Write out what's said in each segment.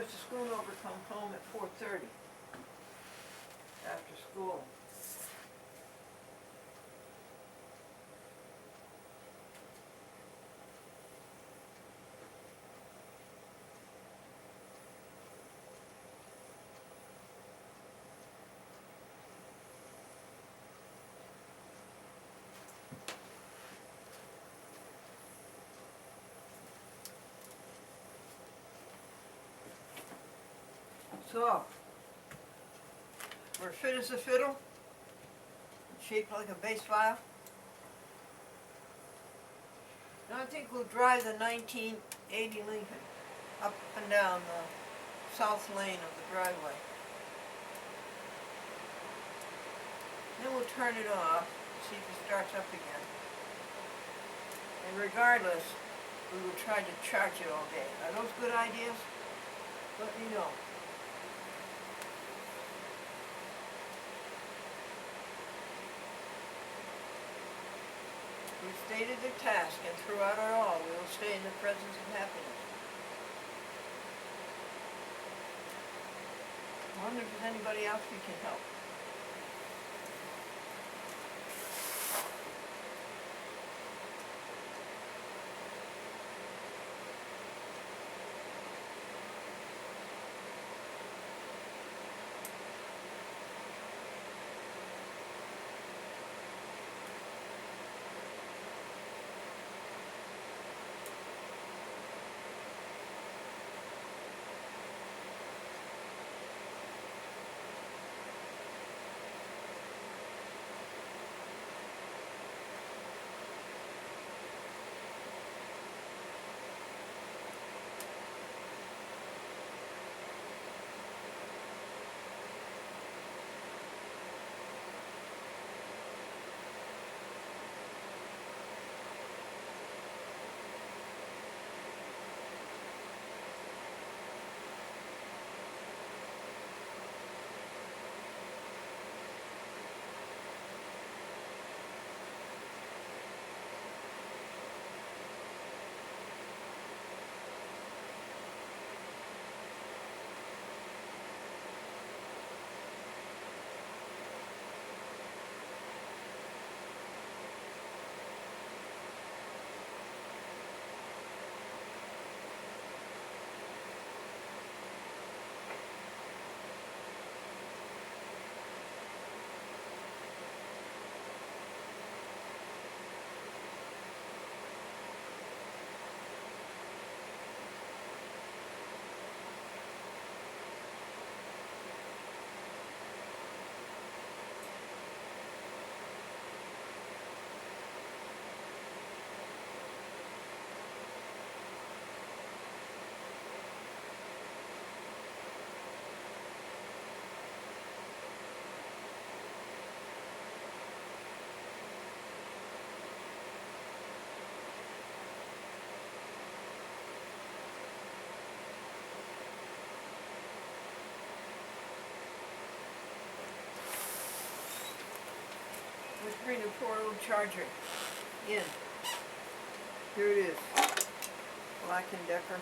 Mr. Schoonover comes home at 4:30 after school. So, we're fit as a fiddle, shaped like a bass viol. Now I think we'll drive the 1980 Lincoln up and down the south lane of the driveway. Then we'll turn it off, see if it starts up again. And regardless, we will try to charge it all day. Are those good ideas? Let me know. We've stated the task, and throughout our all, we will stay in the presence of happiness. I wonder if there's anybody else we can help. Let's bring the poor old charger in. Here it is, Black & Decker.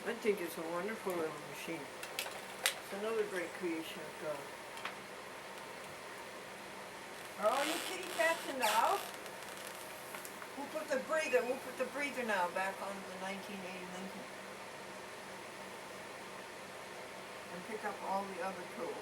I think it's a wonderful little machine. It's another great creation of God. Are all you kitty cats in the house? We'll put the breather now back on the 1980 Lincoln. And pick up all the other tools.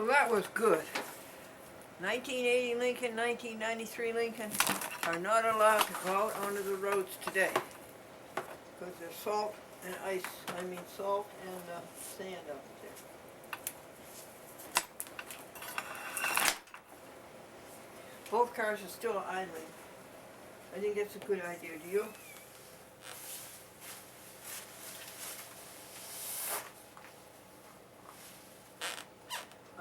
Well, that was good. 1980 Lincoln, 1993 Lincoln are not allowed to go out onto the roads today because there's salt and ice, salt and sand out there. Both cars are still idling. I think that's a good idea, do you?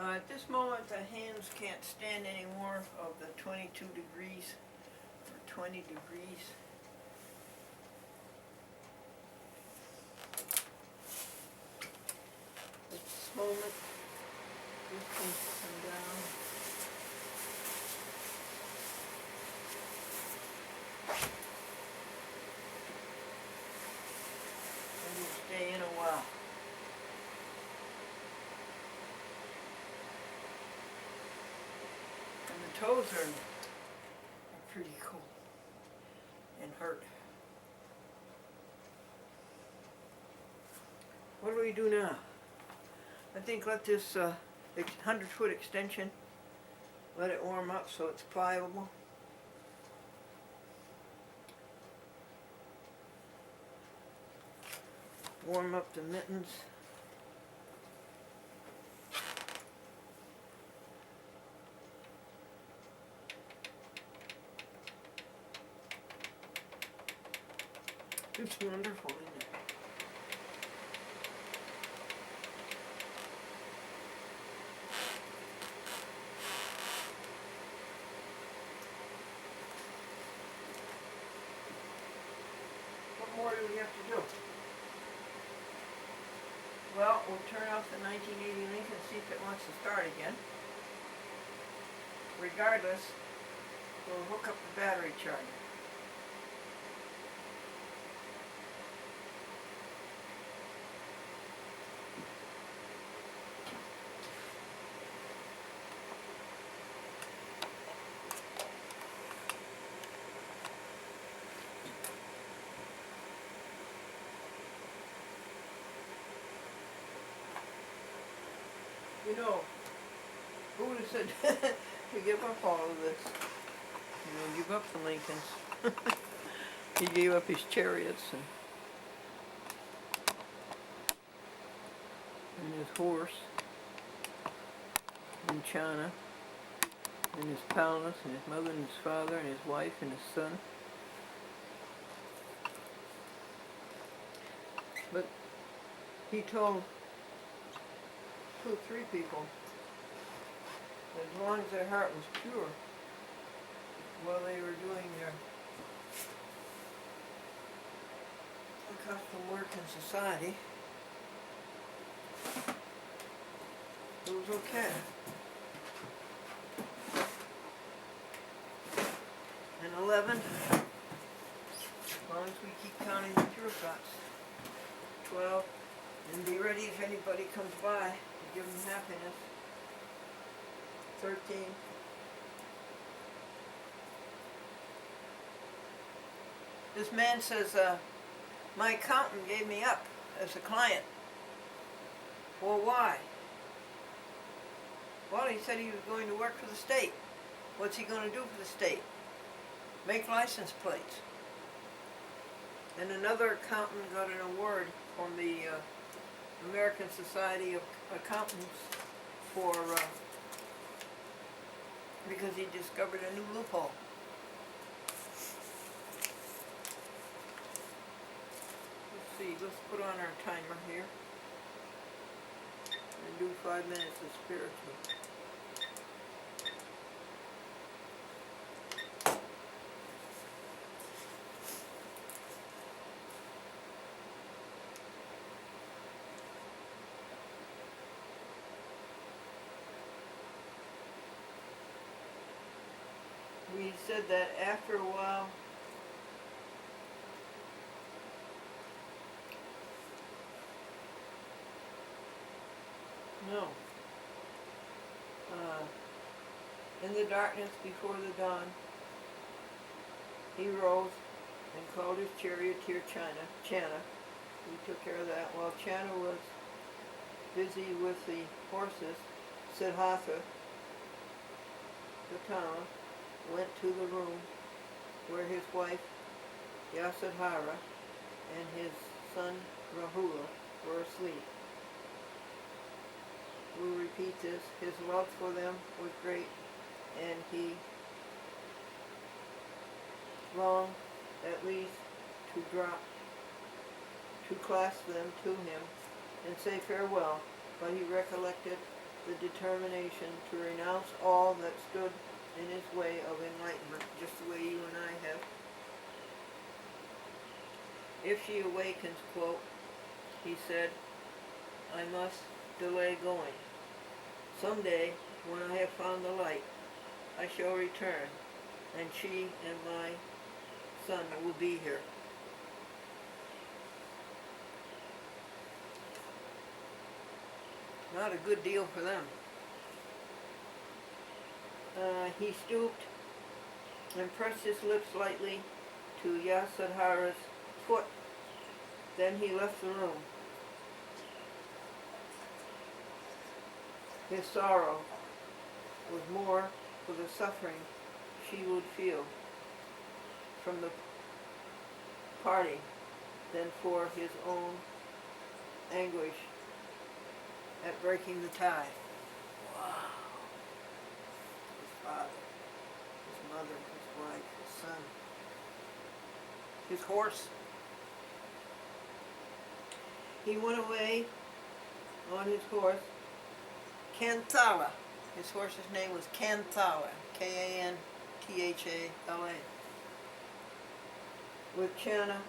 At this moment, the hands can't stand any more of the 22 degrees or 20 degrees. At this moment, this can come down. And will stay in a while. Toes are pretty cool and hurt. What do we do now? I think let this 100-foot extension, let it warm up so it's pliable. Warm up the mittens. It's wonderful, isn't it? What more do we have to do? Well, we'll turn off the 1980 Lincoln, see if it wants to start again. Regardless, we'll hook up the battery charger. You know, who would have said to give up all of this? You know, give up the Lincolns. He gave up his chariots and his horse and China and his palace and his mother and his father and his wife and his son. But he told 2 or 3 people, as long as their heart was pure, while they were doing their accustomed work in society, it was okay. And 11, as long as we keep counting the pure thoughts. 12, and be ready if anybody comes by. Give them happiness. 13. This man says, my accountant gave me up as a client. Well, why? Well, he said he was going to work for the state. What's he going to do for the state? Make license plates. And another accountant got an award from the American Society of Accountants for because he discovered a new loophole. Let's see, let's put on our timer here and do 5 minutes of spiritual. We said that after a while, in the darkness before the dawn, he rose and called his charioteer Chana. We took care of that while Chana was busy with the horses. Siddhartha Gautama went to the room where his wife Yasodhara and his son Rahula were asleep. We'll repeat this. His love for them was great, and he longed at least to clasp them to him and say farewell, but he recollected the determination to renounce all that stood in his way of enlightenment, just the way you and I have. If she awakens, quote, he said, I must delay going. Someday, when I have found the light, I shall return, and she and my son will be here. Not a good deal for them. He stooped and pressed his lips lightly to Yasodhara's foot. Then he left the room. His sorrow was more for the suffering she would feel from the parting than for his own anguish at breaking the tie. Wow. His father, his mother, his wife, his son, his horse. He went away on his horse, Kanthala. His horse's name was Kanthala, Kanthala, with Channa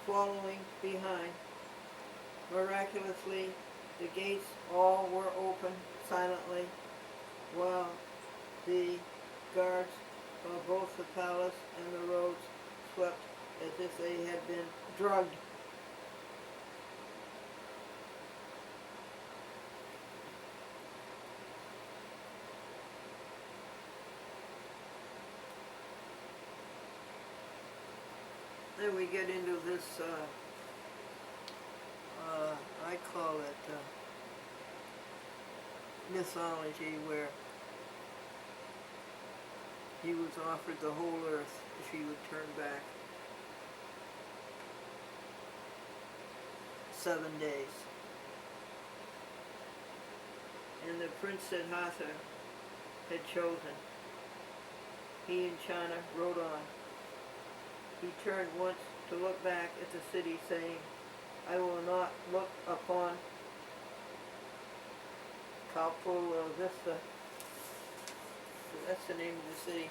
following behind. Miraculously, the gates all were open silently, while the guards of both the palace and the roads swept as if they had been drugged. Then we get into this, I call it mythology, where he was offered the whole earth if he would turn back. 7 days. And the Prince Siddhartha had chosen. He and Channa rode on. He turned once to look back at the city, saying, I will not look upon Kalpula Vista. That's the name of the city.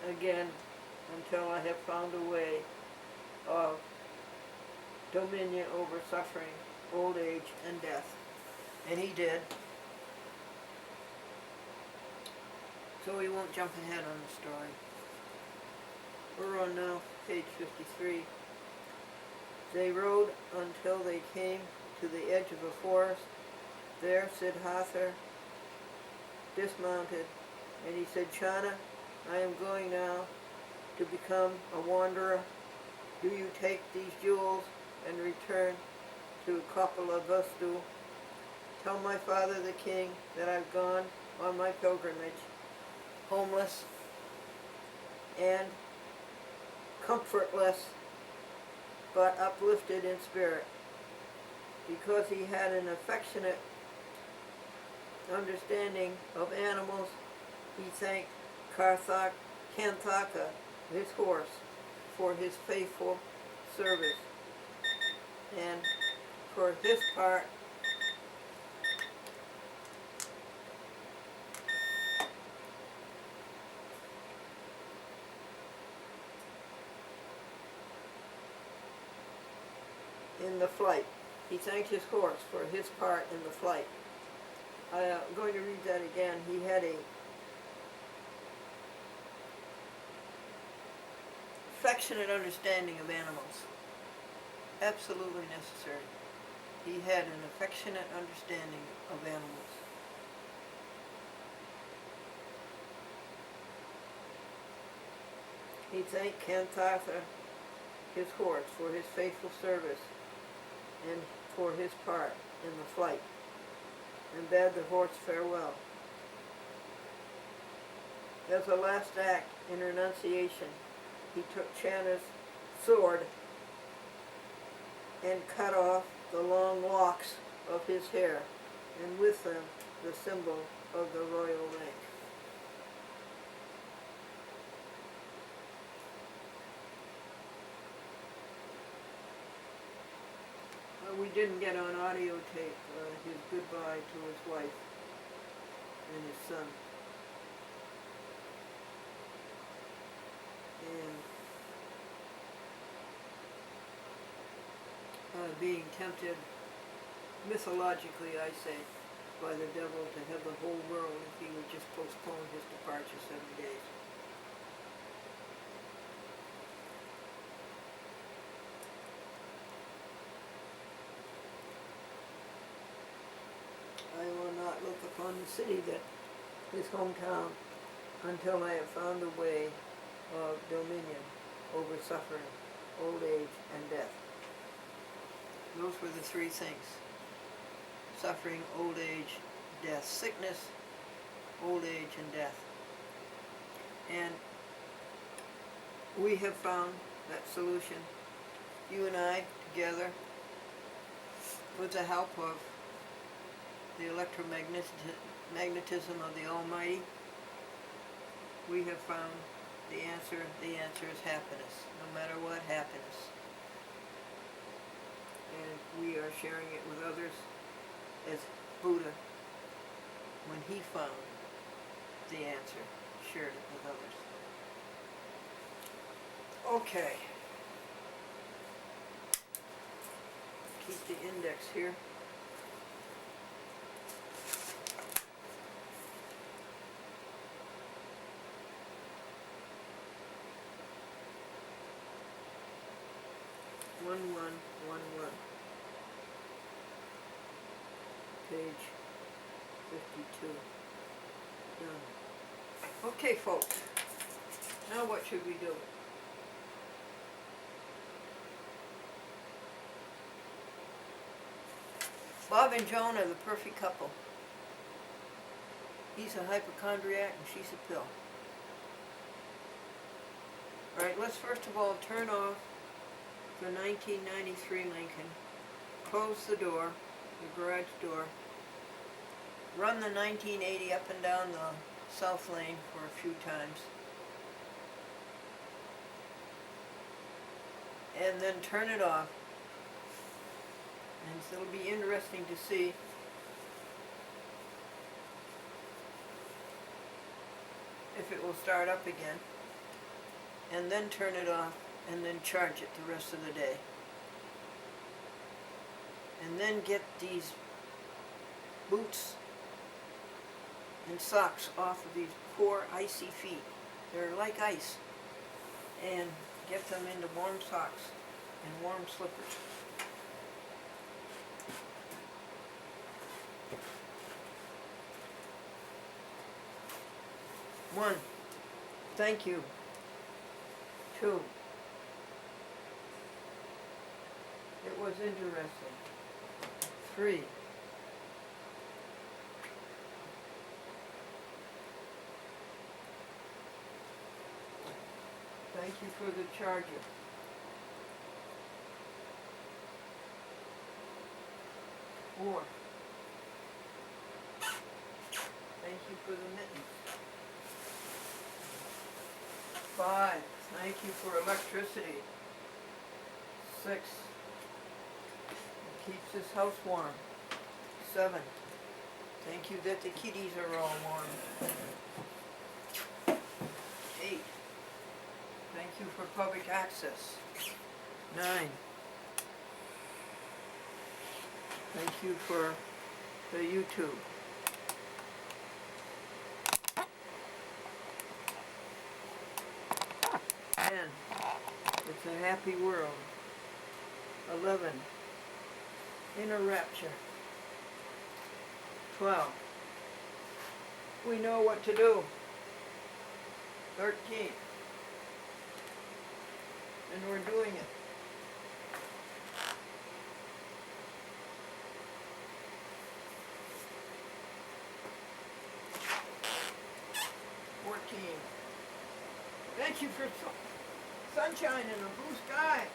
Again, until I have found a way of dominion over suffering, old age, and death. And he did. So we won't jump ahead on the story. We're on now page 53. They rode until they came to the edge of a forest. There Siddhartha dismounted, and he said, Channa, I am going now to become a wanderer. Do you take these jewels and return to Kapilavastu. Tell my father the king that I've gone on my pilgrimage, homeless and comfortless, but uplifted in spirit, because he had an affectionate understanding of animals. He thanked Kanthaka, his horse, for his faithful service, and for his part in the flight. He thanked his horse for his part in the flight. I'm going to read that again. He had a affectionate understanding of animals. Absolutely necessary. He had an affectionate understanding of animals. He thanked Canthatha, his horse, for his faithful service and for his part in the flight, and bade the horse farewell. As a last act in renunciation, he took Channa's sword and cut off the long locks of his hair, and with them the symbol of the royal rank. We didn't get on audio tape his goodbye to his wife and his son. And being tempted, mythologically I say, by the devil to have the whole world if he would just postpone his departure 7 days. I will not look upon the city that his hometown until I have found a way of dominion over suffering, old age, and death. Those were the three things: suffering, old age, death. Sickness, old age, and death. And we have found that solution, you and I together, with the help of the electromagnetism of the Almighty. We have found the answer. The answer is happiness, no matter what, happiness. And we are sharing it with others as Buddha, when he found the answer, shared it with others. Okay. Keep the index here. Page 52. Done. Okay, folks. Now what should we do? Bob and Joan are the perfect couple. He's a hypochondriac and she's a pill. Alright, let's first of all turn off the 1993 Lincoln, close the door, the garage door, run the 1980 up and down the south lane for a few times, and then turn it off. And so it'll be interesting to see if it will start up again, and then turn it off, and then charge it the rest of the day. And then get these boots and socks off of these poor icy feet. They're like ice. And get them into warm socks and warm slippers. One, thank you. 2, it was interesting. 3, thank you for the charger. 4, thank you for the mittens. 5, thank you for electricity. 6, it keeps this house warm. 7, thank you that the kitties are all warm. 8, thank you for public access. 9, thank you for the YouTube. 10, it's a happy world. 11, in a rapture. 12, we know what to do. 13, And we're doing it. Thank you for sunshine and a blue sky.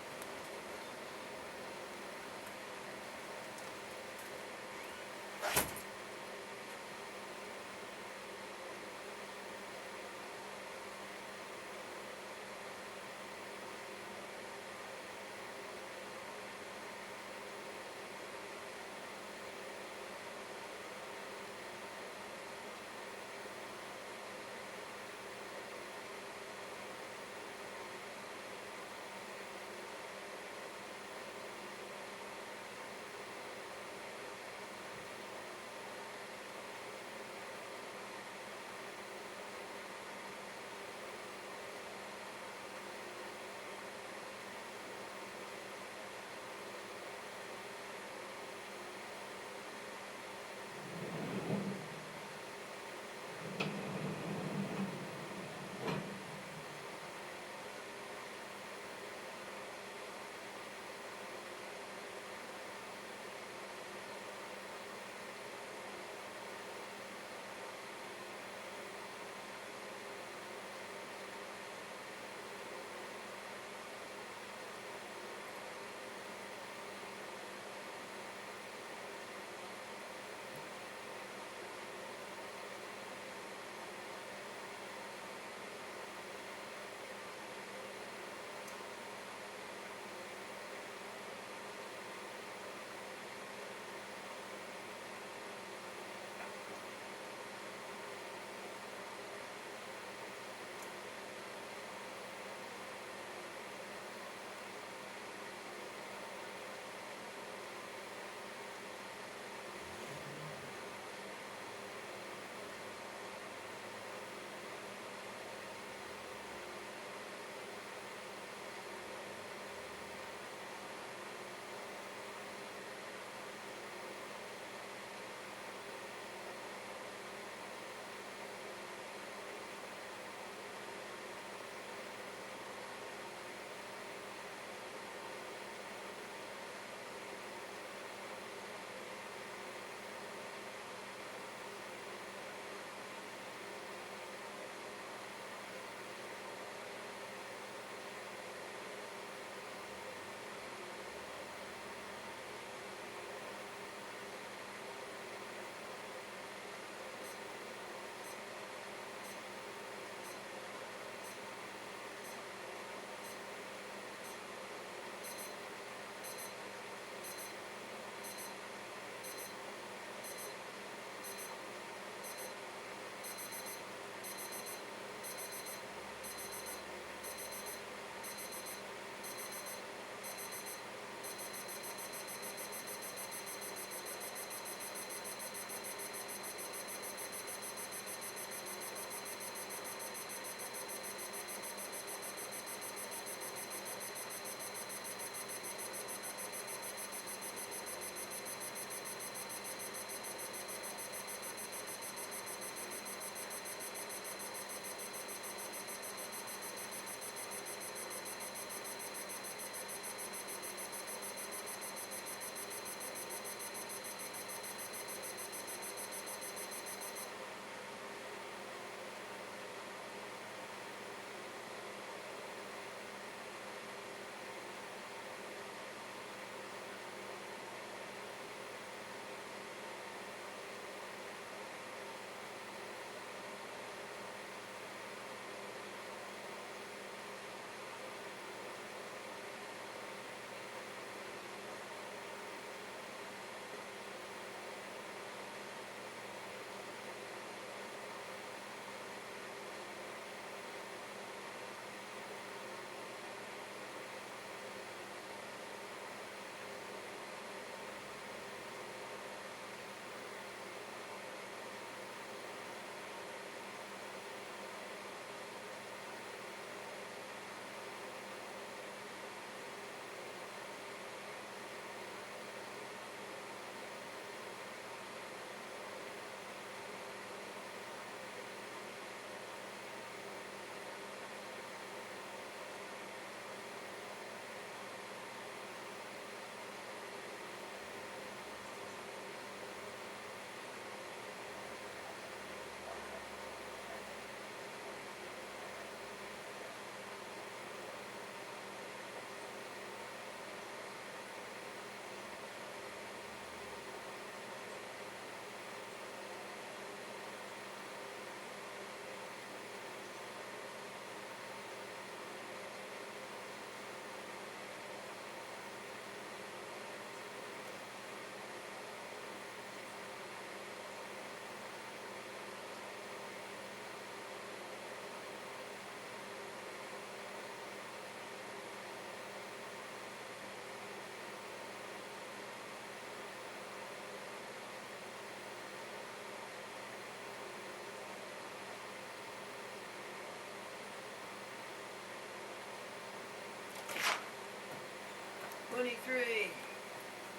23.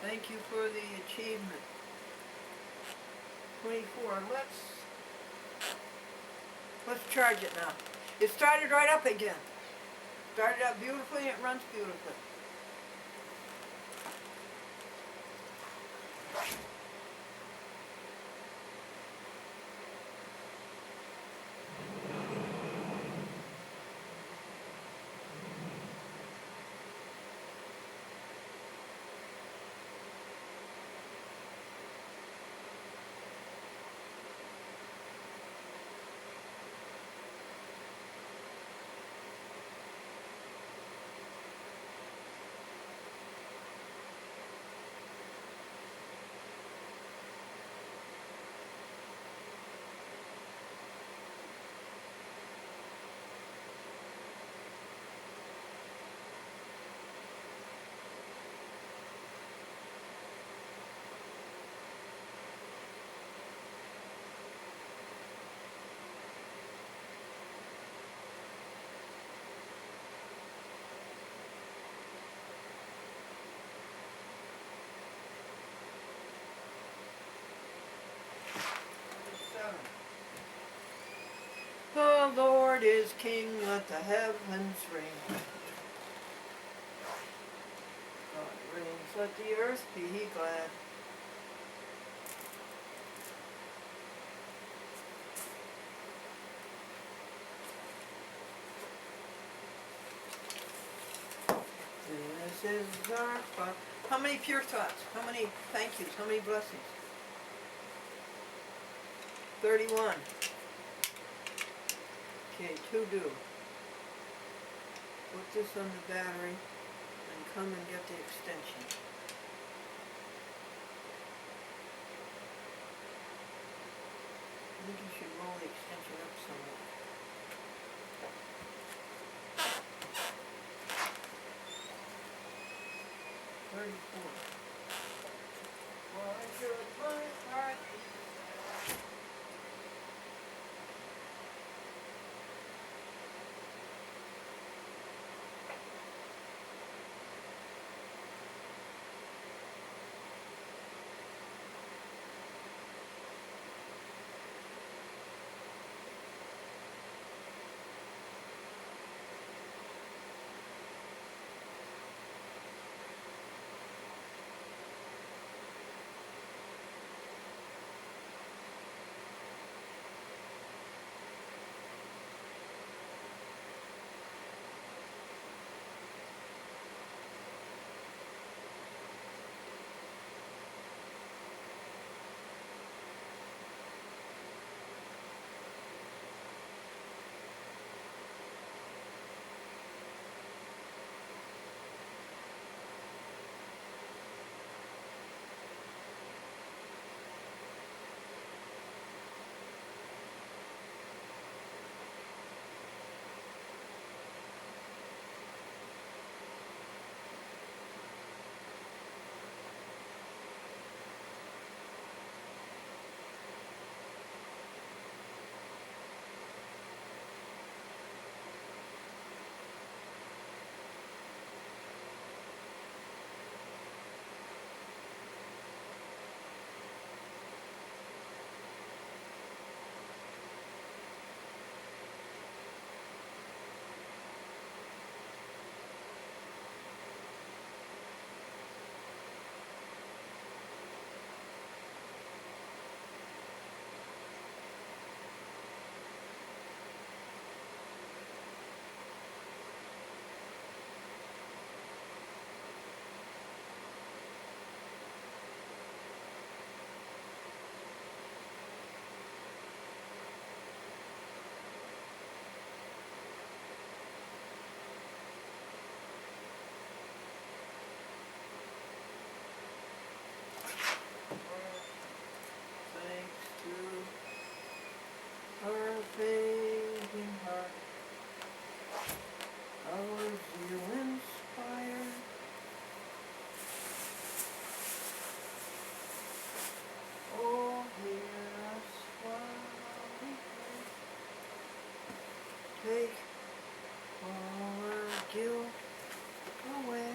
Thank you for the achievement. 24. Let's charge it now. It started right up again. Started up beautifully and it runs beautifully. The Lord is King, let the heavens ring. God reigns, let the earth be glad. This is our Father. How many pure thoughts? How many thank yous? How many blessings? 31. Okay, to do. Put this on the battery and come and get the extension. I think you should roll the extension up somewhere. Why should my heart be sad? Our fading heart, our zeal inspired. Oh, hear us while we pray. Take all our guilt away.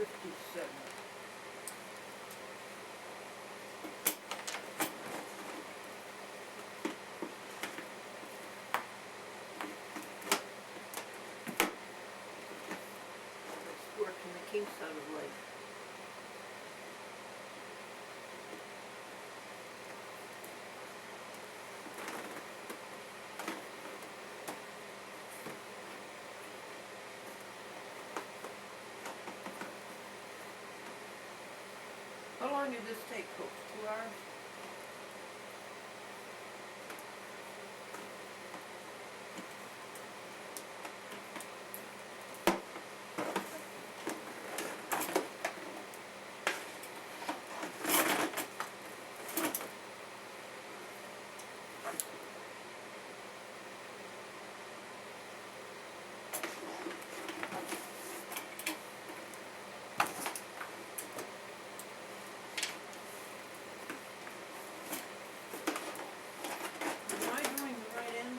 57. Let's work in the kinks out of life. How long did this take, Coach? 2 hours? Am I doing the right end?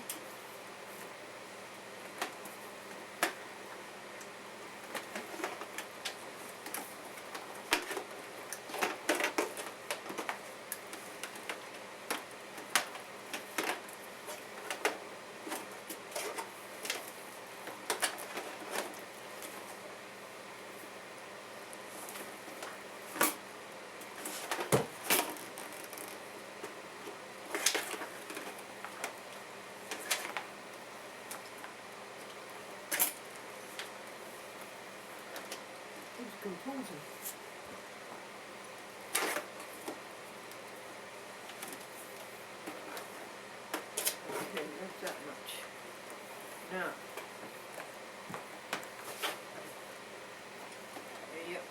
It's composing. Okay, that's that much. Now, yep.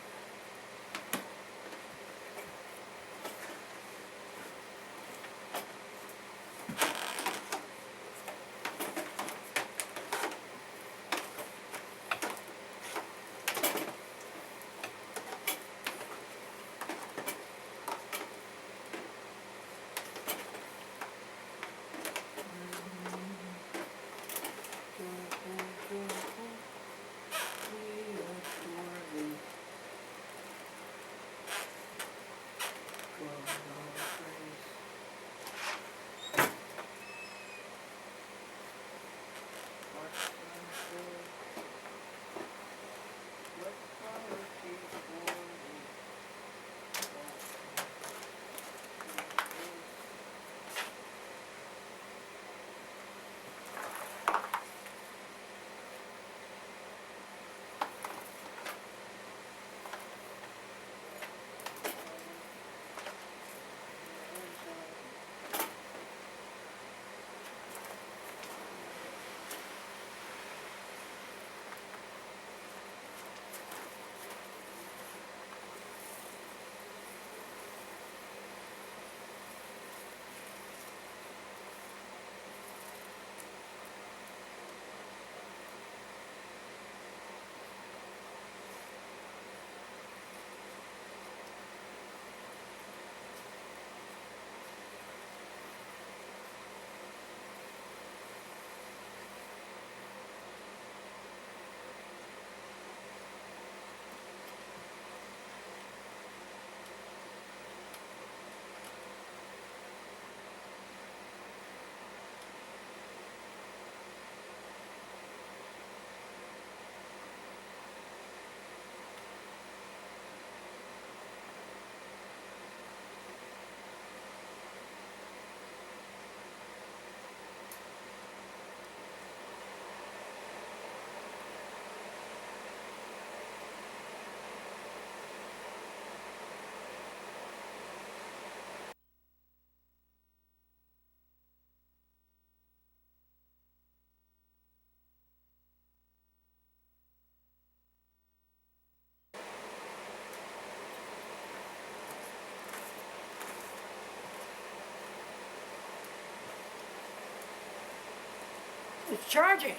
It's charging.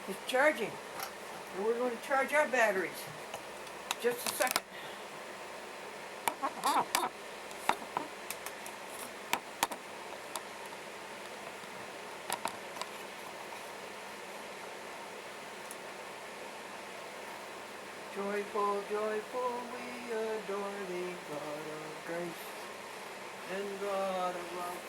It's charging. And we're going to charge our batteries. Just a second. Joyful, joyful, we adore thee, God of grace and God of love.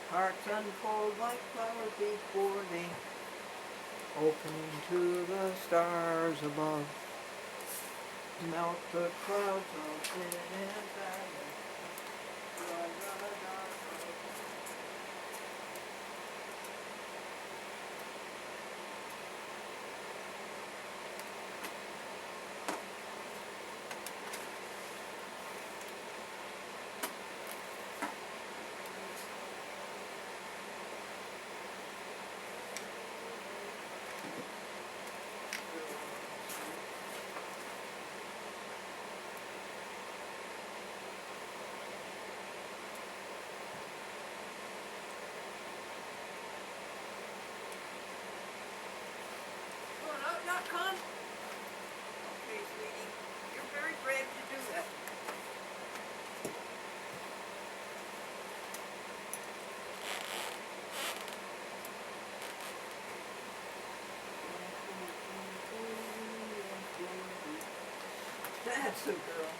Hearts unfold like flowers before thee, opening to the stars above. Melt the clouds of sin and sadness. Going out.com? Okay, sweetie. You're very brave to do that. That's a girl.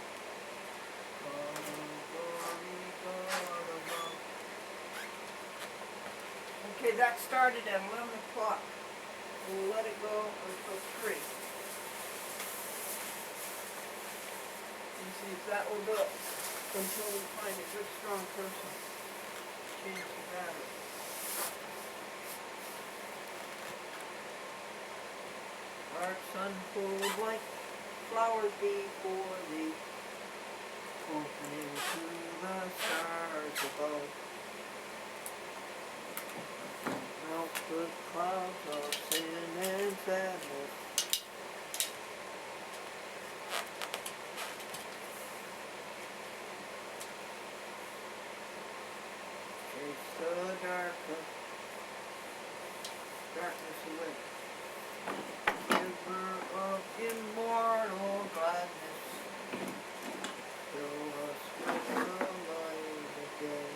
Okay, that started at 11 o'clock. We'll let it go until 3. And see if that will do it until we find a good strong person. Change the battery. Hearts unfold like flowers before thee, opening to the stars above. Melt the clouds of sin and sadness. Chase the darkness away. Giver of immortal gladness, fill us with the light of day.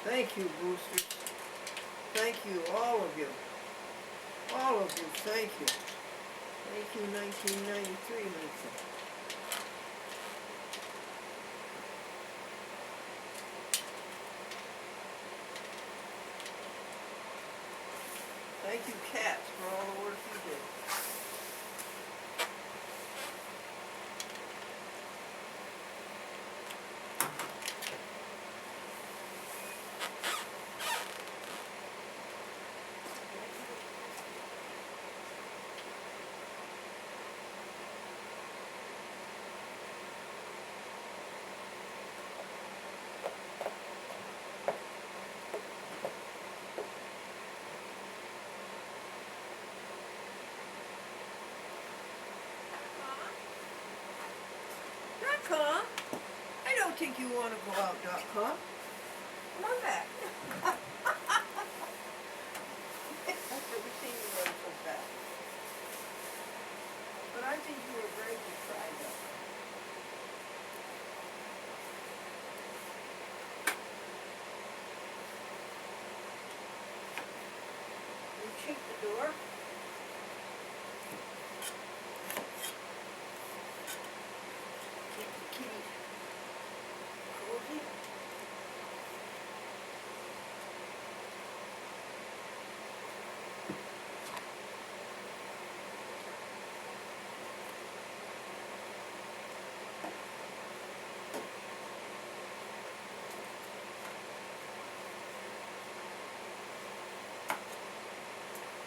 Thank you, boosters. Thank you, all of you. All of you, thank you. Thank you, 1993, Lincoln. Thank you, Cats, for all the work you did. .com? I don't think you want to go out.com. Come on back. I've never seen you run so fast. But I think you were brave to try that. You cheat the door. Keep the kitty cozy.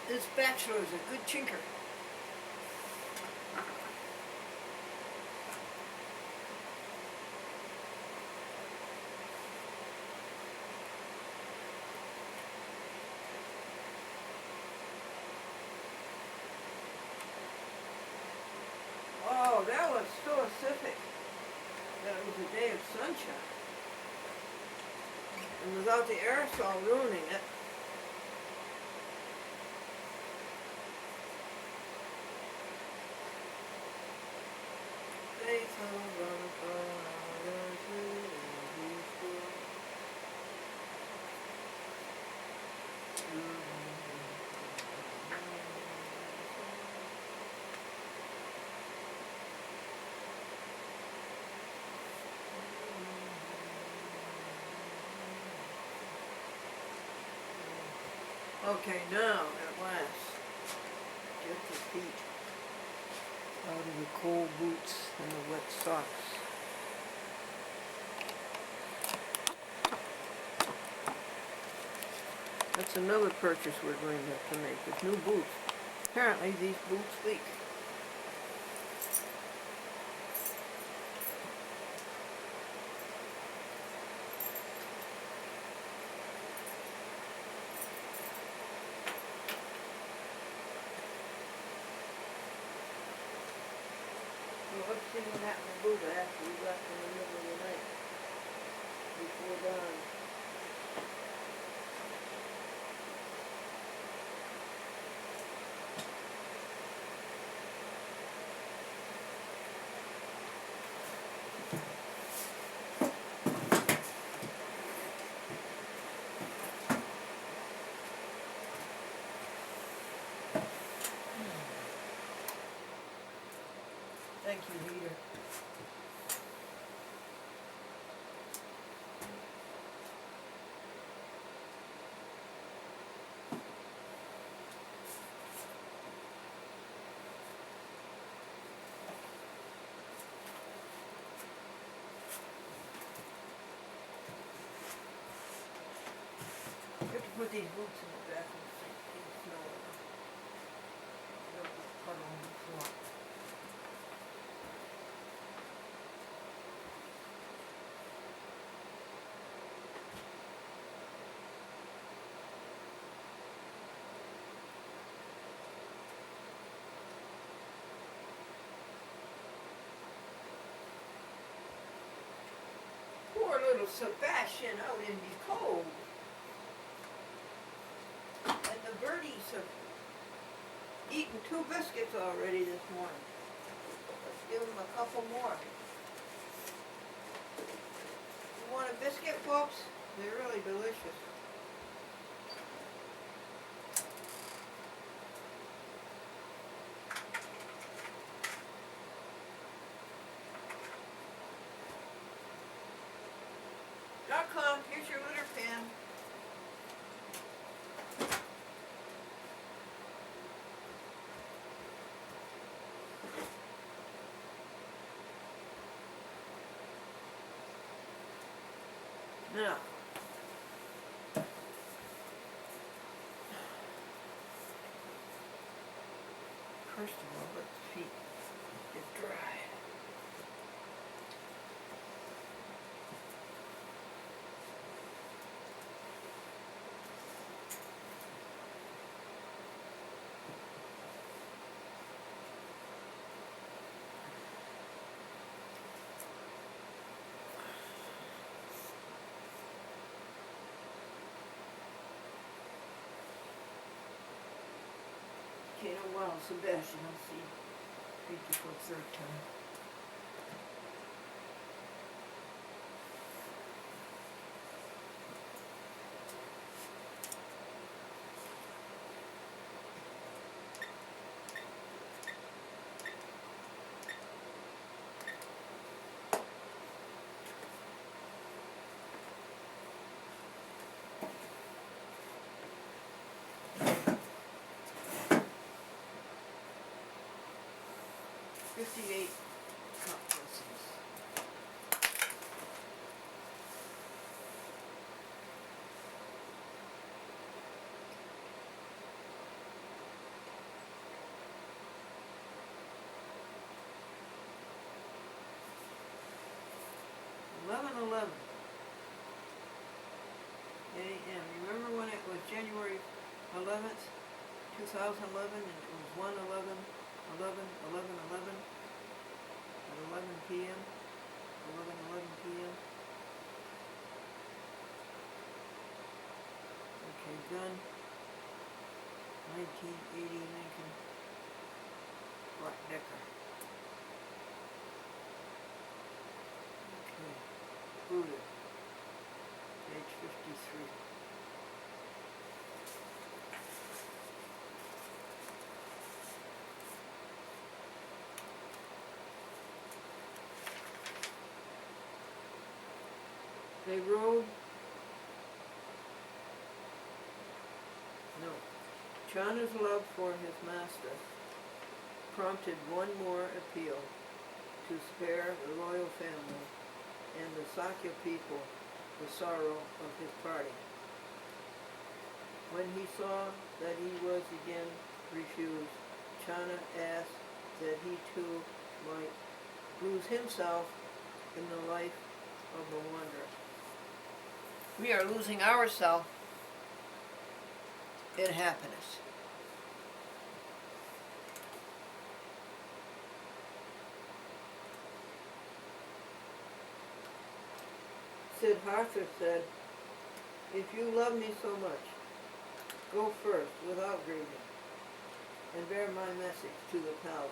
This bachelor is a good chinker. Oh, that was so specific. That it was a day of sunshine. And without the aerosol ruining it. Faithful, Okay, now, at last, get your feet out of the cold boots and the wet socks. That's another purchase we're going to have to make, with new boots. Apparently these boots leak. Well, let's see what happened to Buddha after we left in the middle of the night, before dawn. Thank you, heater. You have to put these boots in the bathroom sink in the snow. They'll just puddle on the floor. Poor little Sebastian out in the cold. And the birdies have eaten 2 biscuits already this morning. Let's give them a couple more. You want a biscuit, folks? They're really delicious. .com, here's your litter pan. Now, first of all, let the feet get dry. Okay, in a while, Sebastian, I'll see. Feed you for a 3rd time. $58 cup blessings. $11:11 a.m. Remember when it was January 11th, 2011, and it was 1:11, 11 at 11 p.m. 11 p.m. Okay, gun. 1980 Lincoln Black Decker. Okay, Buddha. Page 53. They rode. No. Chana's love for his master prompted one more appeal to spare the royal family and the Sakya people the sorrow of his parting. When he saw that he was again refused, Chana asked that he too might lose himself in the life of the wanderer. We are losing ourselves in happiness. Siddhartha said, "If you love me so much, go first without grieving, and bear my message to the palace."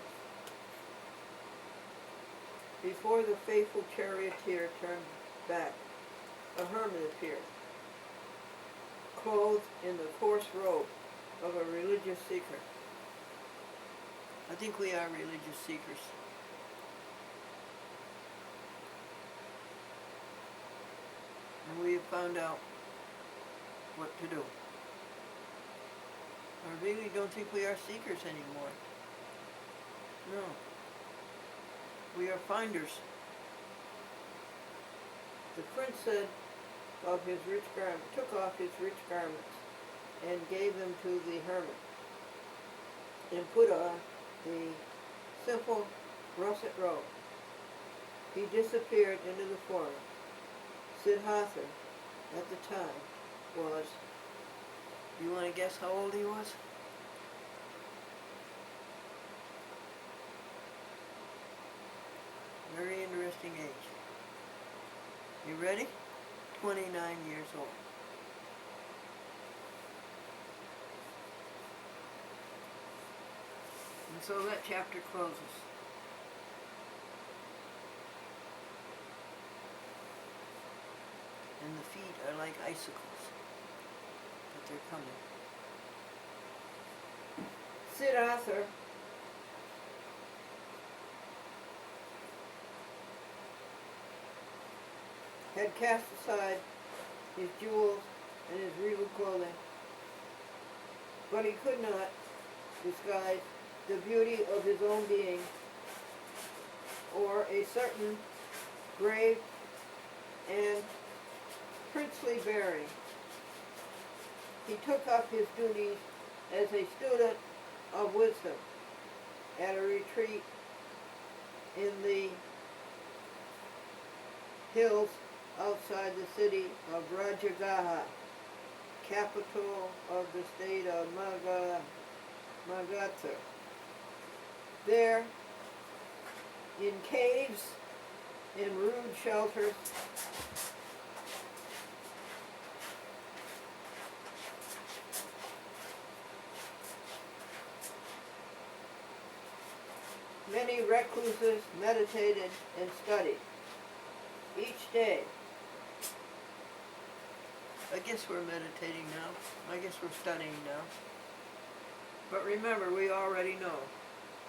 Before the faithful charioteer turned back, a hermit appeared, clothed in the coarse robe of a religious seeker. I think we are religious seekers. And we have found out what to do. I really don't think we are seekers anymore. No. We are finders. The prince said of his rich garment, took off his rich garments and gave them to the hermit, and put on the simple russet robe. He disappeared into the forest. Siddhartha, at the time, was, you want to guess how old he was? Very interesting age. You ready? 29 years old. And so that chapter closes. And the feet are like icicles, but they're coming. Siddhartha had cast aside his jewels and his regal clothing, but he could not disguise the beauty of his own being or a certain grave and princely bearing. He took up his duties as a student of wisdom at a retreat in the hills outside the city of Rajagaha, capital of the state of Magadha. There, in caves, in rude shelters, many recluses meditated and studied. Each day, I guess we're meditating now. I guess we're studying now. But remember, we already know.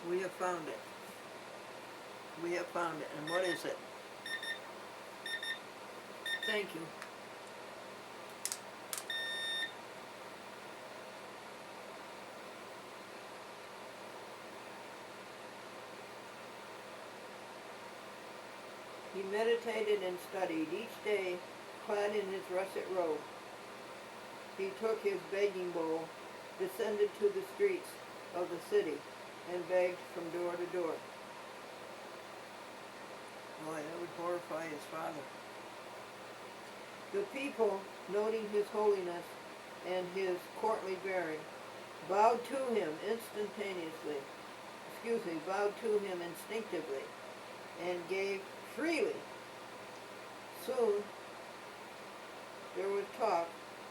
We have found it. We have found it. And what is it? Thank you. He meditated and studied each day, clad in his russet robe. He took his begging bowl, descended to the streets of the city, and begged from door to door. Boy, that would horrify his father. The people, noting his holiness and his courtly bearing, bowed to him instinctively, and gave freely. Soon, there was talk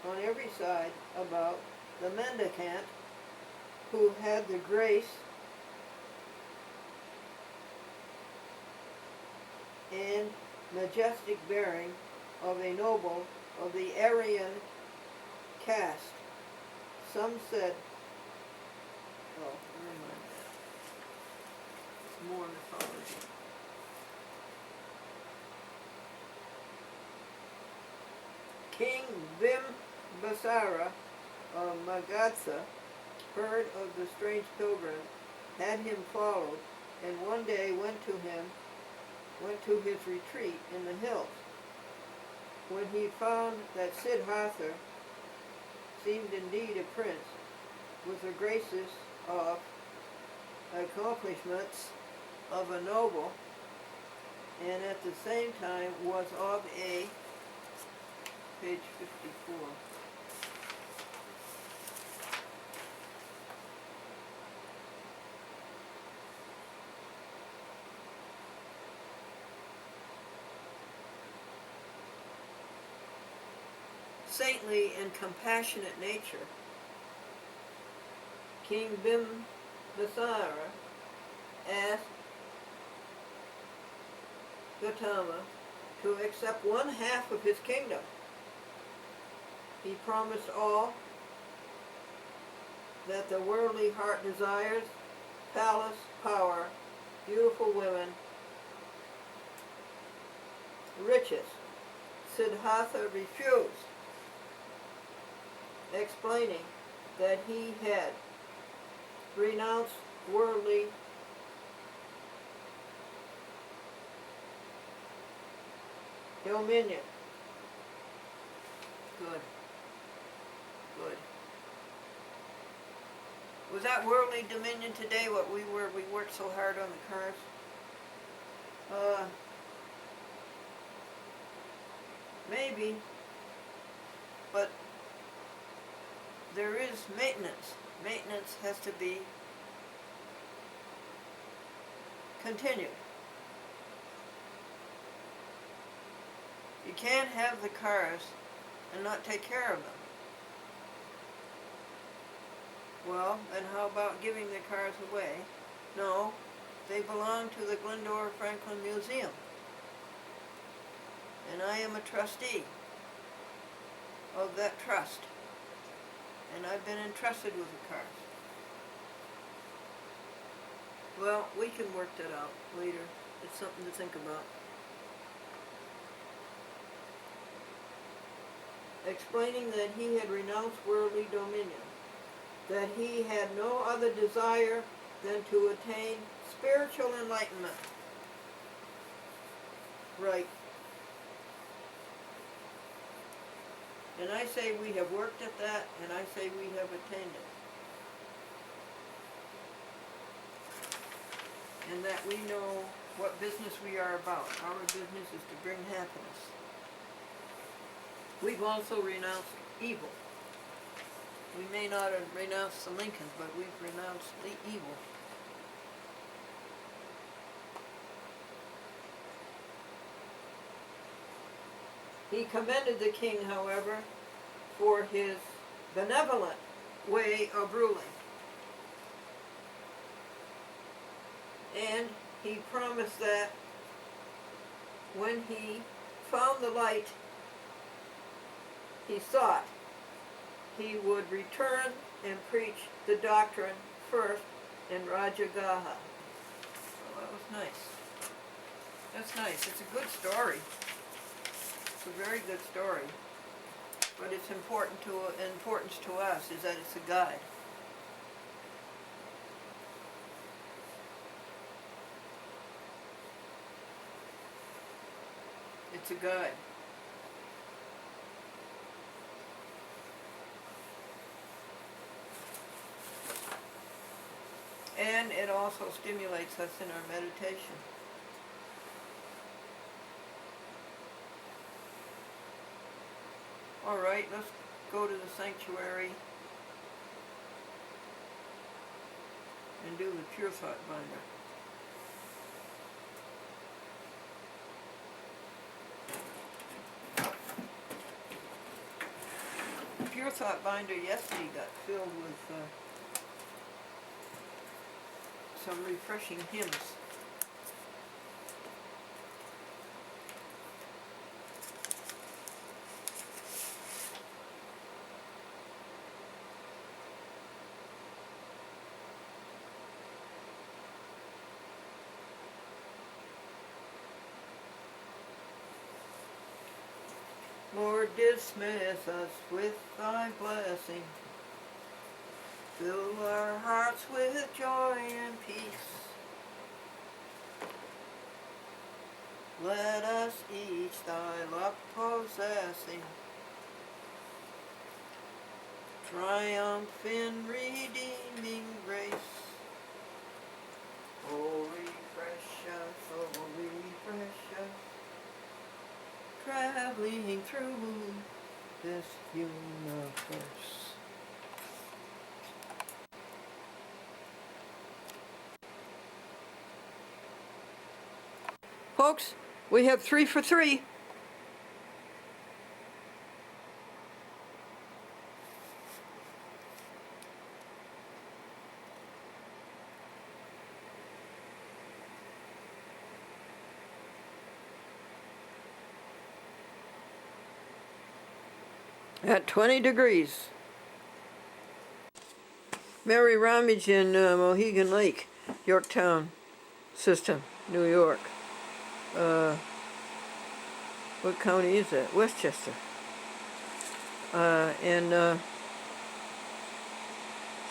on every side about the mendicant who had the grace and majestic bearing of a noble of the Aryan caste. Some said, oh, never mind that. It's more mythology. King Bimbisara of Magadha heard of the strange pilgrim, had him followed, and one day went to his retreat in the hills. When he found that Siddhartha seemed indeed a prince, with the graces of accomplishments of a noble, and at the same time was of a, page 54, saintly and compassionate nature, King Bimbisara asked Gautama to accept one half of his kingdom. He promised all that the worldly heart desires, palace, power, beautiful women, riches. Siddhartha refused, explaining that he had renounced worldly dominion. Good. Good. Was that worldly dominion today what we worked so hard on the cars? Maybe, but there is maintenance. Maintenance has to be continued. You can't have the cars and not take care of them. Well, then how about giving the cars away? No, they belong to the Glendora Franklin Museum. And I am a trustee of that trust. And I've been entrusted with the cars. Well, we can work that out later. It's something to think about. Explaining that he had renounced worldly dominion, that he had no other desire than to attain spiritual enlightenment. Right. And I say we have worked at that, and I say we have attained it. And that we know what business we are about. Our business is to bring happiness. We've also renounced evil. We may not have renounced the Lincolns, but we've renounced the evil. He commended the king, however, for his benevolent way of ruling. And he promised that when he found the light he sought, he would return and preach the doctrine first in Rajagaha. Well, that was nice. That's nice. It's a good story. It's a very good story. But it's importance to us is that it's a guide. It's a guide. And it also stimulates us in our meditation. All right, let's go to the sanctuary and do the Pure Thought binder. The Pure Thought binder yesterday got filled with some refreshing hymns. Lord, dismiss us with thy blessing. Fill our hearts with joy and peace. Let us each thy love possessing, triumph in redeeming grace. Holy precious, traveling through this universe. Folks, we have 3 for 3. At 20 degrees. Mary Ramage in Mohegan Lake, Yorktown System, New York. What county is that? Westchester. And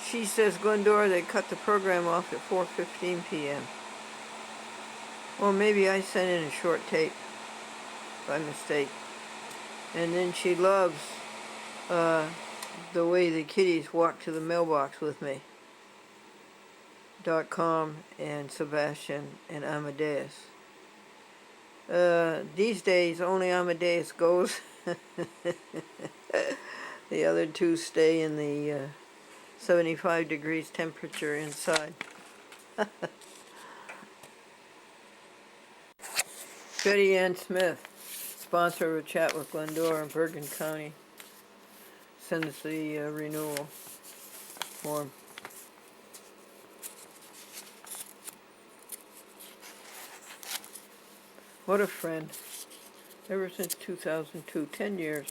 she says, Glendora, they cut the program off at 4:15 p.m. Well, maybe I sent in a short tape by mistake. And then she loves the way the kitties walk to the mailbox with me. .com and Sebastian and Amadeus. These days, only Amadeus goes. The other two stay in the 75 degrees temperature inside. Betty Ann Smith, sponsor of a chat with Glendora in Bergen County, sends the renewal form. What a friend. Ever since 2002, 10 years,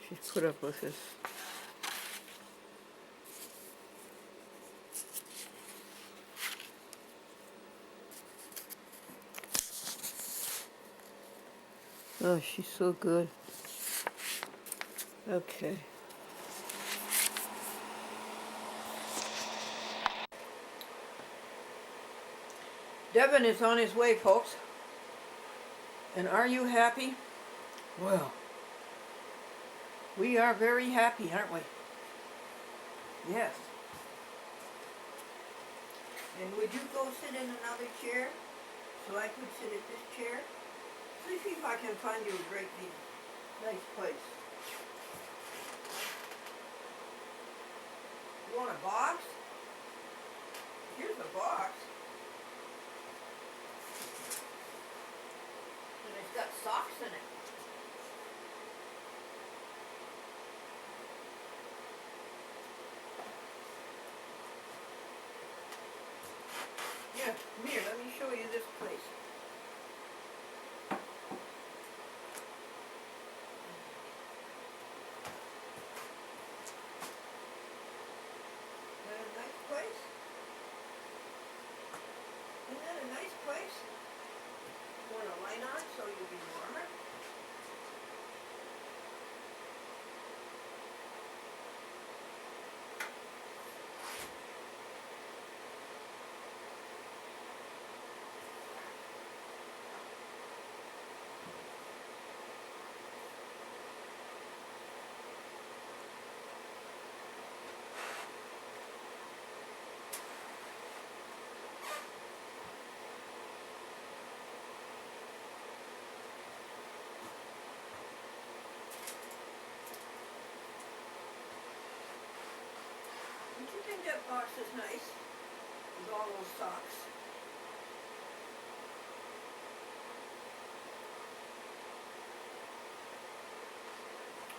she's put up with this. Oh, she's so good. Okay. Devin is on his way, folks. And are you happy? Well, we are very happy, aren't we? Yes. And would you go sit in another chair so I could sit at this chair? Let's see if I can find you a great nice place. You want a box? Here's a box. And it's got socks in it. Yeah, come here, let me show you this place. Isn't that a nice place? Isn't that a nice place? You want a light on so you'll be warmer? Don't you think that box is nice? With all those socks.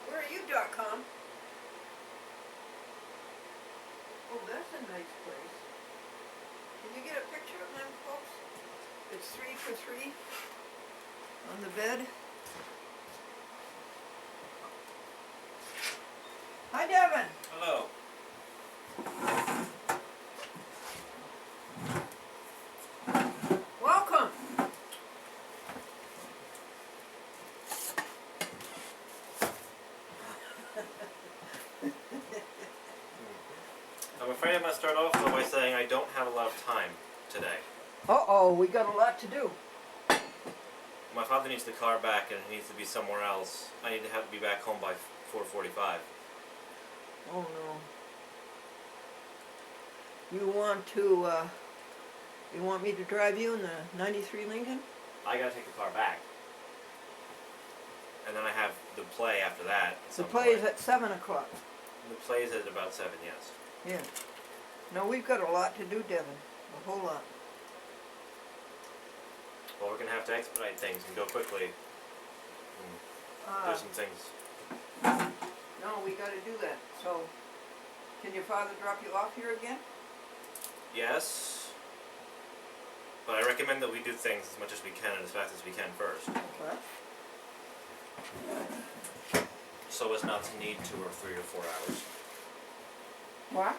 Where are you, .com? Oh, that's a nice place. Can you get a picture of them, folks? It's 3 for 3 on the bed. Hi, Devin. Hello. Welcome. How start off though by saying I don't have a lot of time today. Uh-oh, we got a lot to do. My father needs the car back and it needs to be somewhere else. I need to have to be back home by 4:45. Oh no. You want me to drive you in the 93 Lincoln? I gotta take the car back. And then I have the play after that. The play is at 7 o'clock. The play is at about 7, yes. Yeah. No, we've got a lot to do, Devin. A whole lot. Well, we're gonna have to expedite things and go quickly. And do some things. No, we gotta do that. So, can your father drop you off here again? Yes. But I recommend that we do things as much as we can and as fast as we can first. Okay. So as not to need 2 or 3 or 4 hours. What?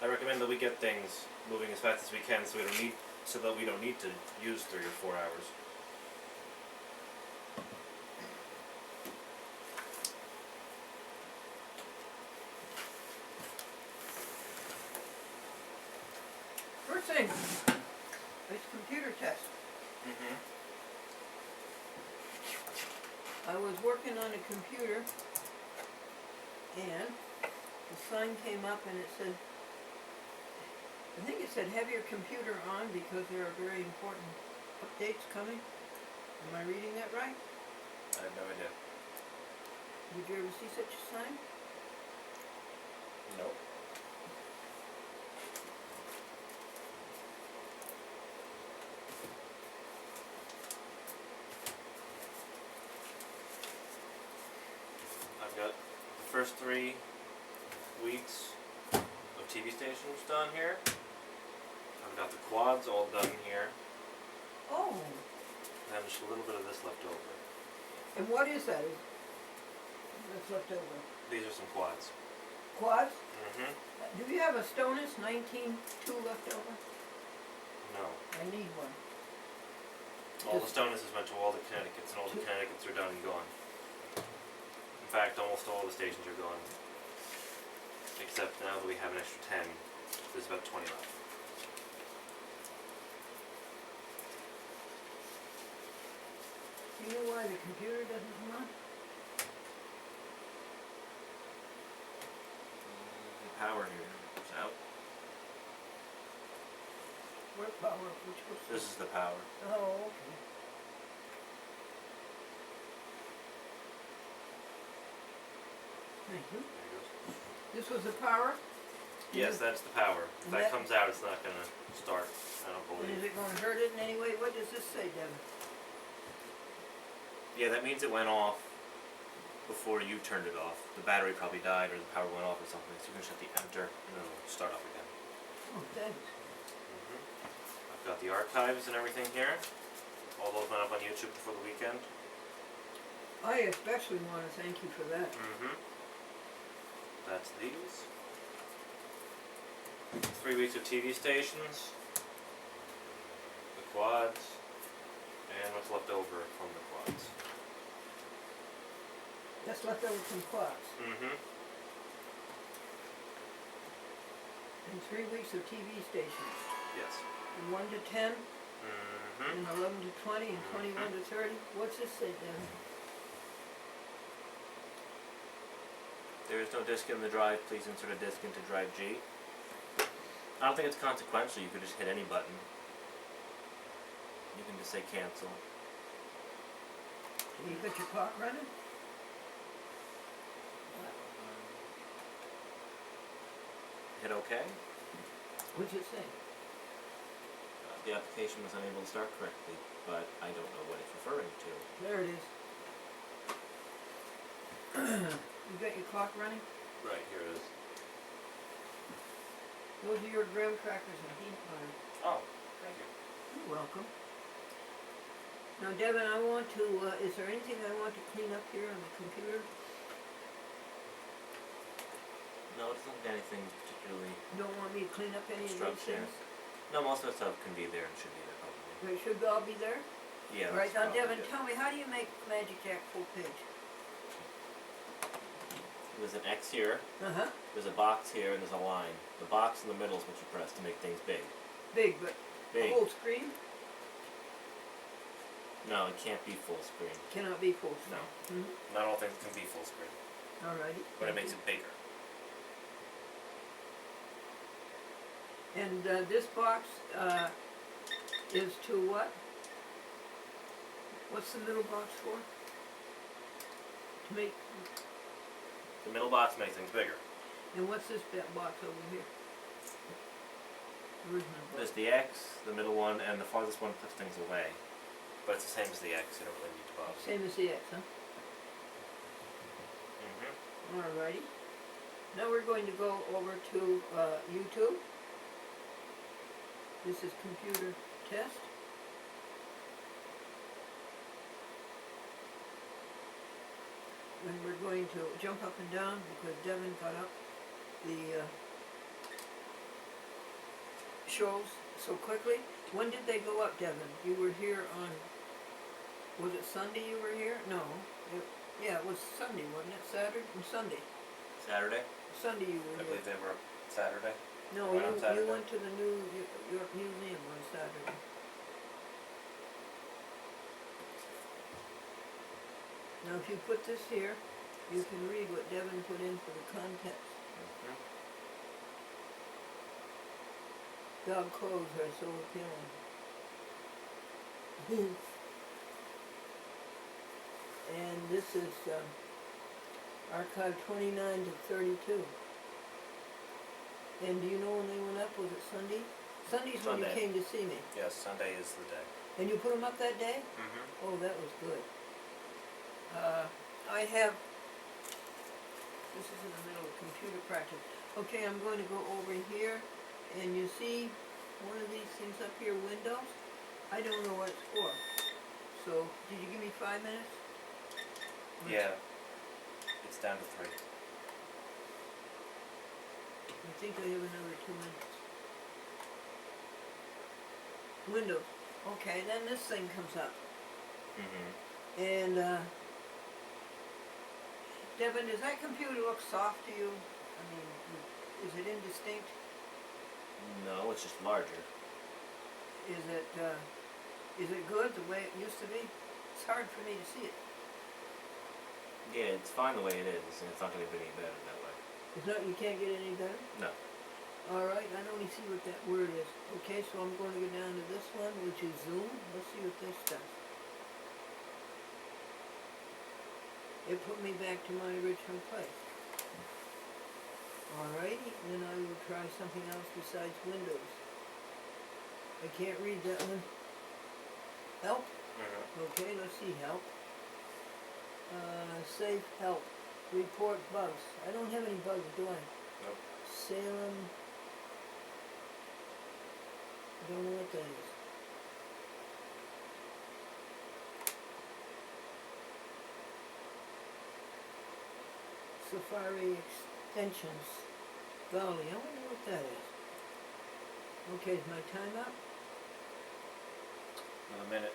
I recommend that we get things moving as fast as we can so that we don't need to use 3 or 4 hours. First thing, it's computer test. Mm-hmm. I was working on a computer and the sign came up and it said, I think it said have your computer on because there are very important updates coming. Am I reading that right? I have no idea. Did you ever see such a sign? Nope. I've got the first 3 weeks of TV stations done here. I've got the quads all done here. Oh, And just a little bit of this left over. and what is that? That's left over. These are some quads. Quads? Mm-hmm. Do you have a Stonus 19.2 left over? No. I need one. All the Stonuses went to all the Connecticuts, and all the Connecticuts are done and gone. In fact, almost all the stations are gone. Except now that we have an extra 10, there's about 20 left. Do you know why the computer doesn't come on? The power here is out. What power? Which was This is the power. Oh, okay. Thank you. There it goes. This was the power? Yes, that's the power. If And that that- comes out, it's not going to start, I don't And is believe. it going to hurt it in any way? What does this say, Devin? Yeah, that means it went off before you turned it off. The battery probably died or the power went off or something, so you can shut the enter and then it'll start up again. Oh, thanks. I've got the archives and everything here. All those went up on YouTube before the weekend. I especially want to thank you for that. That's these. 3 weeks of TV stations. The quads. And what's left over from the quads. That's left over from quads. And 3 weeks of TV stations. Yes. From 1 to 10, and 11 to 20, and 21 to 30. What's this say, Devin? There is no disc in the drive. Please insert a disc into drive G. I don't think it's consequential. You could just hit any button. You can just say cancel. You got your clock running? Hit OK. What's it say? The application was unable to start correctly, but I don't know what it's referring to. There it is. You got your clock running? Right, here it is. Those are your graham crackers and peanut butter. Oh, thank you. You're welcome. Now, Devin, I want to, is there anything I want to clean up here on the computer? No, it's not anything particularly. You don't want me to clean up any of these Construction. things? No, most of the stuff can be there and should be there probably. They should all be there? Yeah, All right, now probably Devin, good. tell me, how do you make Magic Jack full page? there's an X here, Uh-huh. there's a box here, and there's a line. The box in the middle is what you press to make things big. Big, but Big. full screen No, it can't be full screen. cannot be full screen. No. Mm-hmm. Not all things can be full screen, Alrighty. but it makes it bigger. And this box is to what? What's the middle box for? To make, The middle box makes things bigger. and what's this box over here? Original box. There's the X, the middle one, and the farthest one puts things away. But it's the same as the X, you don't really need to bother. Same as the X, huh? Mm-hmm. Alrighty. Now we're going to go over to YouTube. This is computer test. And we're going to jump up and down because Devin got up the shows so quickly. When did they go up, Devin? You were here on, was it Sunday you were here? No. Yeah, it was Sunday, wasn't it? Saturday and Sunday. Saturday? Sunday you were I here. believe they were Saturday. No, Went on you Saturday. went to the New York Museum on Saturday. Now if you put this here, you can read what Devin put in for the context. Mm-hmm. Dog clothes are so appealing. And this is archive 29 to 32. And do you know when they went up? Was it Sunday? Sunday's when you Sunday. came to see me. Yes, Sunday is the day. And you put them up that day? Mm-hmm. Oh, that was good. I have, this is in the middle of computer practice. Okay, I'm going to go over here, and you see one of these things up here, Windows? I don't know what it's for. So, did you give me 5 minutes? Yeah. It's down to 3. I think I have another 2 minutes. Windows. Okay, then this thing comes up. Mm-hmm. And, Devin, does that computer look soft to you? I mean, is it indistinct? No, it's just larger. Is it good the way it used to be? It's hard for me to see it. Yeah, it's fine the way it is, and it's not going to be any better that way. It's not, you can't get any better? No. Alright, I don't even see what that word is. Okay, so I'm going to go down to this one, which is Zoom. Let's see what this does. It put me back to my original place. Alrighty, then I will try something else besides Windows. I can't read that one. Help? Mm-hmm. Okay, let's see, help. Save help. Report bugs. I don't have any bugs, do I? Nope. Salem. I don't know what that is. Safari extensions. Golly, I wonder what that is. Okay, is my time up? Another minute.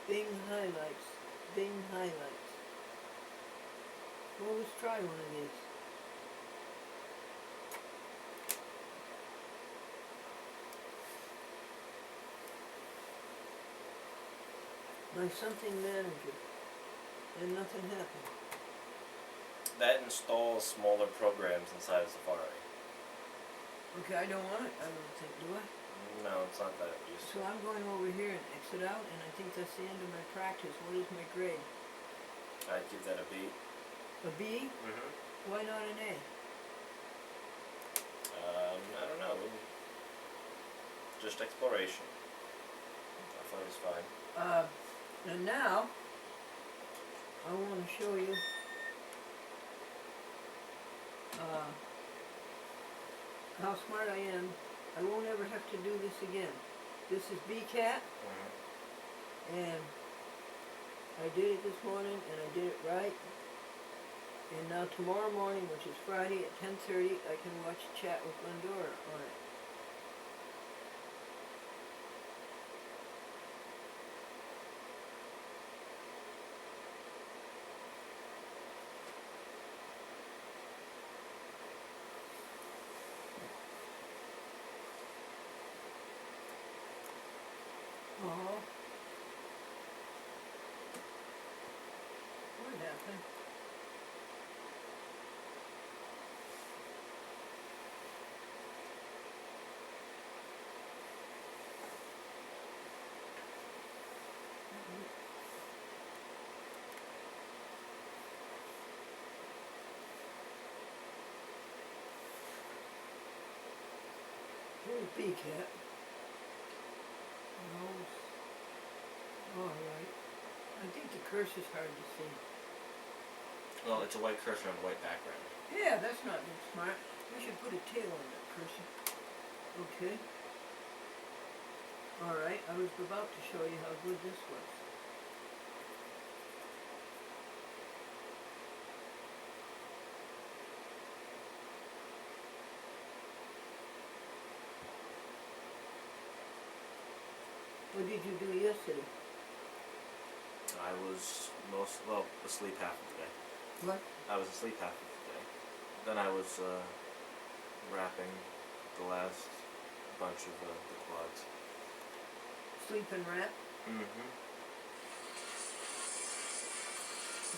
Bing highlights. Bing highlights. Well, let's try one of these. My something manager. And nothing happened. That installs smaller programs inside of Safari. Okay, I don't want it, I don't think, do I? No, it's not that So useful. I'm going over here and exit out, and I think that's the end of my practice. What is my grade? I'd give that a B. A B? Mm-hmm. Why not an A? I don't know. Just exploration. I thought it was fine. And now, I want to show you how smart I am. I won't ever have to do this again. This is BCAT, Mm-hmm. and I did it this morning, and I did it right. And now tomorrow morning, which is Friday at 10:30, I can watch Chat with Glendora on it. happen. Little beak hat. Nose. Alright. I think the cursor's hard to see. Well, it's a white cursor on a white background. Yeah, that's not smart. We should put a tail on that cursor. Okay. Alright, I was about to show you how good this was. What did you do yesterday? I was asleep half of the day. What? I was asleep half of the day. Then I was wrapping the last bunch of the quads. Sleep and wrap? Mm-hmm.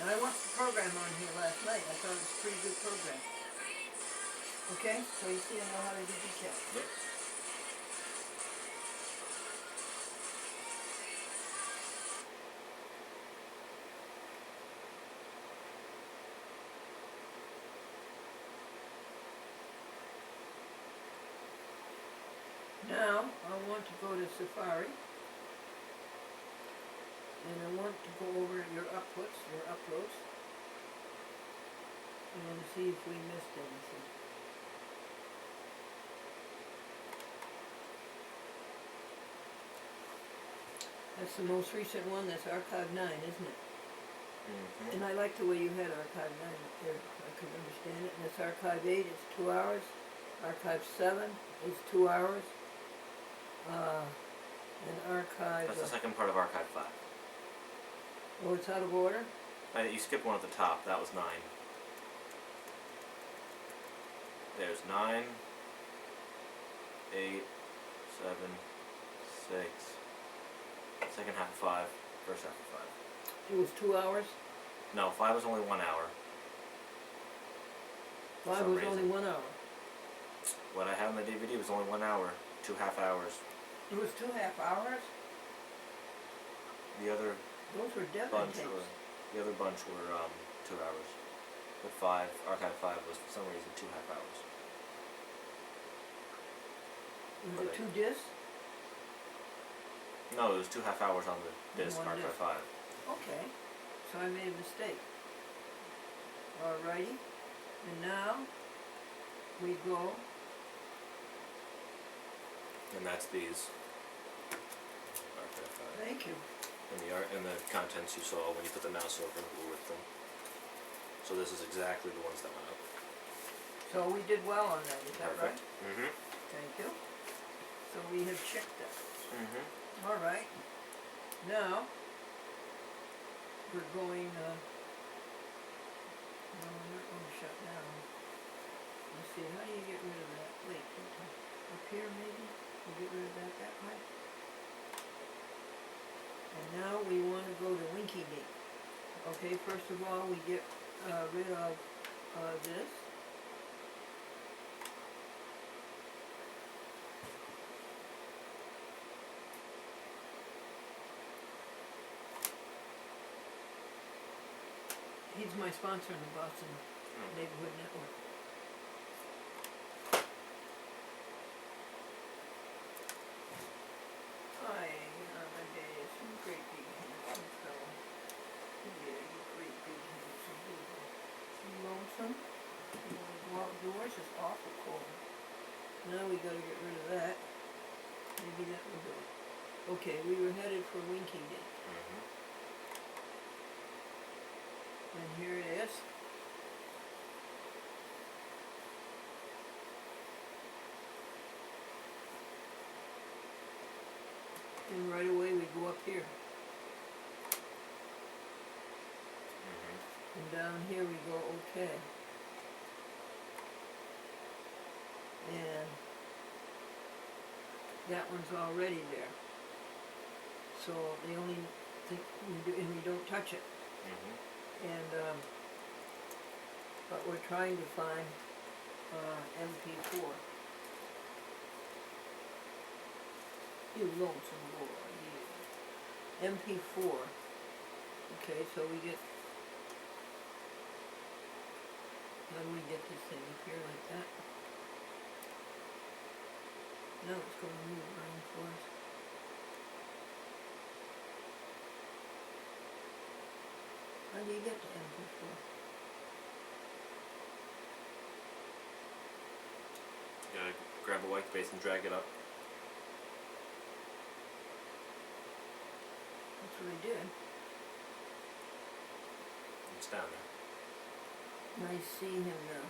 Now I watched the program on here last night. I thought it was a pretty good program. Okay, so you see I know how to do detail. Yep. Now, I want to go to Safari, and I want to go over your uploads, and see if we missed anything. That's the most recent one, that's Archive 9, isn't it? Mm-hmm. And I like the way you had Archive 9 up there, I could understand it. And it's Archive 8, it's 2 hours. Archive 7 is 2 hours. And Archive... That's the second part of Archive 5. Oh, it's out of order? You skipped one at the top. That was 9. There's 9, 8, 7, 6. Second half of 5. First half of 5. It was 2 hours? No, 5 was only 1 hour. 5 was only 1 hour. What I had on the DVD was only 1 hour. 2 half hours. It was 2 half hours? The other Those were Devin bunch tapes. were 2 hours. But Archive 5 was for some reason 2 half hours. Was But it 2 discs? No, it was 2 half hours on the disc, One Archive disc. 5. Okay, so I made a mistake. Alrighty, and now we go. And that's these. Archive 5. Thank you. And the contents you saw when you put the mouse over were with them. So this is exactly the ones that went up. So we did well on that, is that right? Mm-hmm. Thank you. So we have checked that. Mm-hmm. Alright, now we're going, no, we're not going to shut down. Let's see, how do you get rid of that? Wait, up here maybe? We'll get rid of that way. And now we want to go to Winky Dink. Okay, first of all, we get rid of this. He's my sponsor in the Boston Neighborhood Network. Hi, Amadeus, you great big handsome fellow. Yeah, you great big handsome people. You lonesome? You want to go outdoors? It's awful cold. Now we gotta get rid of that. Maybe that will do it. Okay, we were headed for Winky Dink. Mm-hmm. And here it is. And right away we go up here. Mm-hmm. And down here we go okay. And that one's already there. So the only thing we do, and we don't touch it. Mm-hmm. And, but we're trying to find, MP4. You lonesome boy, you. MP4. Okay, so we get, how do we get this thing up here like that? Now it's going to move around for us. How do you get to MP4? You gotta grab a white space and drag it up. That's what I did. It's down there. And I see him now.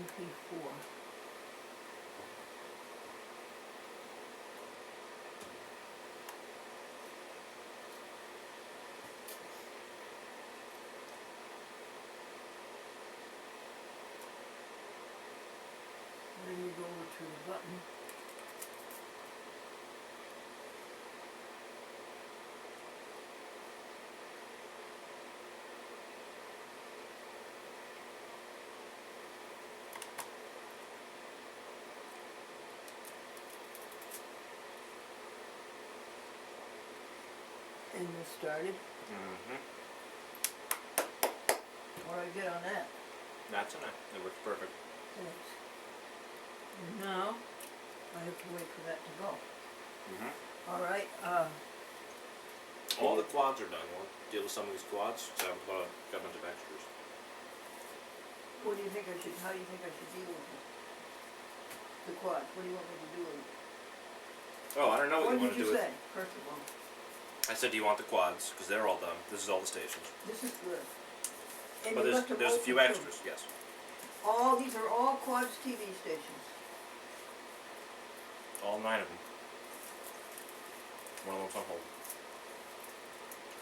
MP4. Then you go over to the button. And this started. Mm-hmm. What do I get on that? That's enough. It works perfect. Thanks. And now, I have to wait for that to go. Mm-hmm. Alright, All the quads are done. We'll deal with some of these quads. So I've got a bunch of extras. what do you think I should, how do you think I should deal with it? The quad, what do you want me to do with it? Oh, I don't know what you What want did to you do with. say, first of all? I said, do you want the quads? Because they're all done. This is all the stations. This is good. And But you there's left them a open few too. extras. Yes. All, these are all Quads TV stations. All 9 of them. One of them's on hold.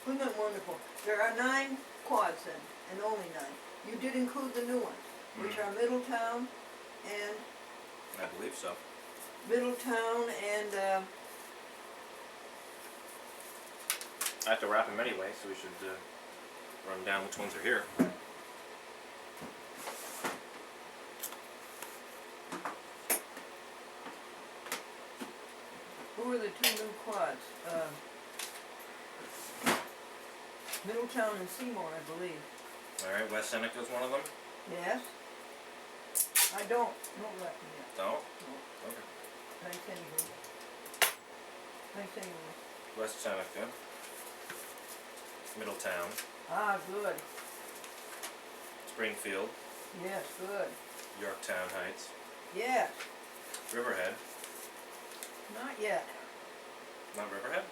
Isn't that wonderful? There are 9 quads then, and only 9. You did include the new ones, which are Middletown and, I believe so. I have to wrap them anyway, so we should run down which ones are here. who are the 2 new quads? Middletown and Seymour, I believe. Alright, West Seneca's one of them. Yes? I don't let me yet. No? No. Okay. Thanks anyway. Thanks anyway. West Seneca. Middletown. Ah, good. Springfield. Yes, good. Yorktown Heights. Yes. Riverhead. Not yet. Not Riverhead?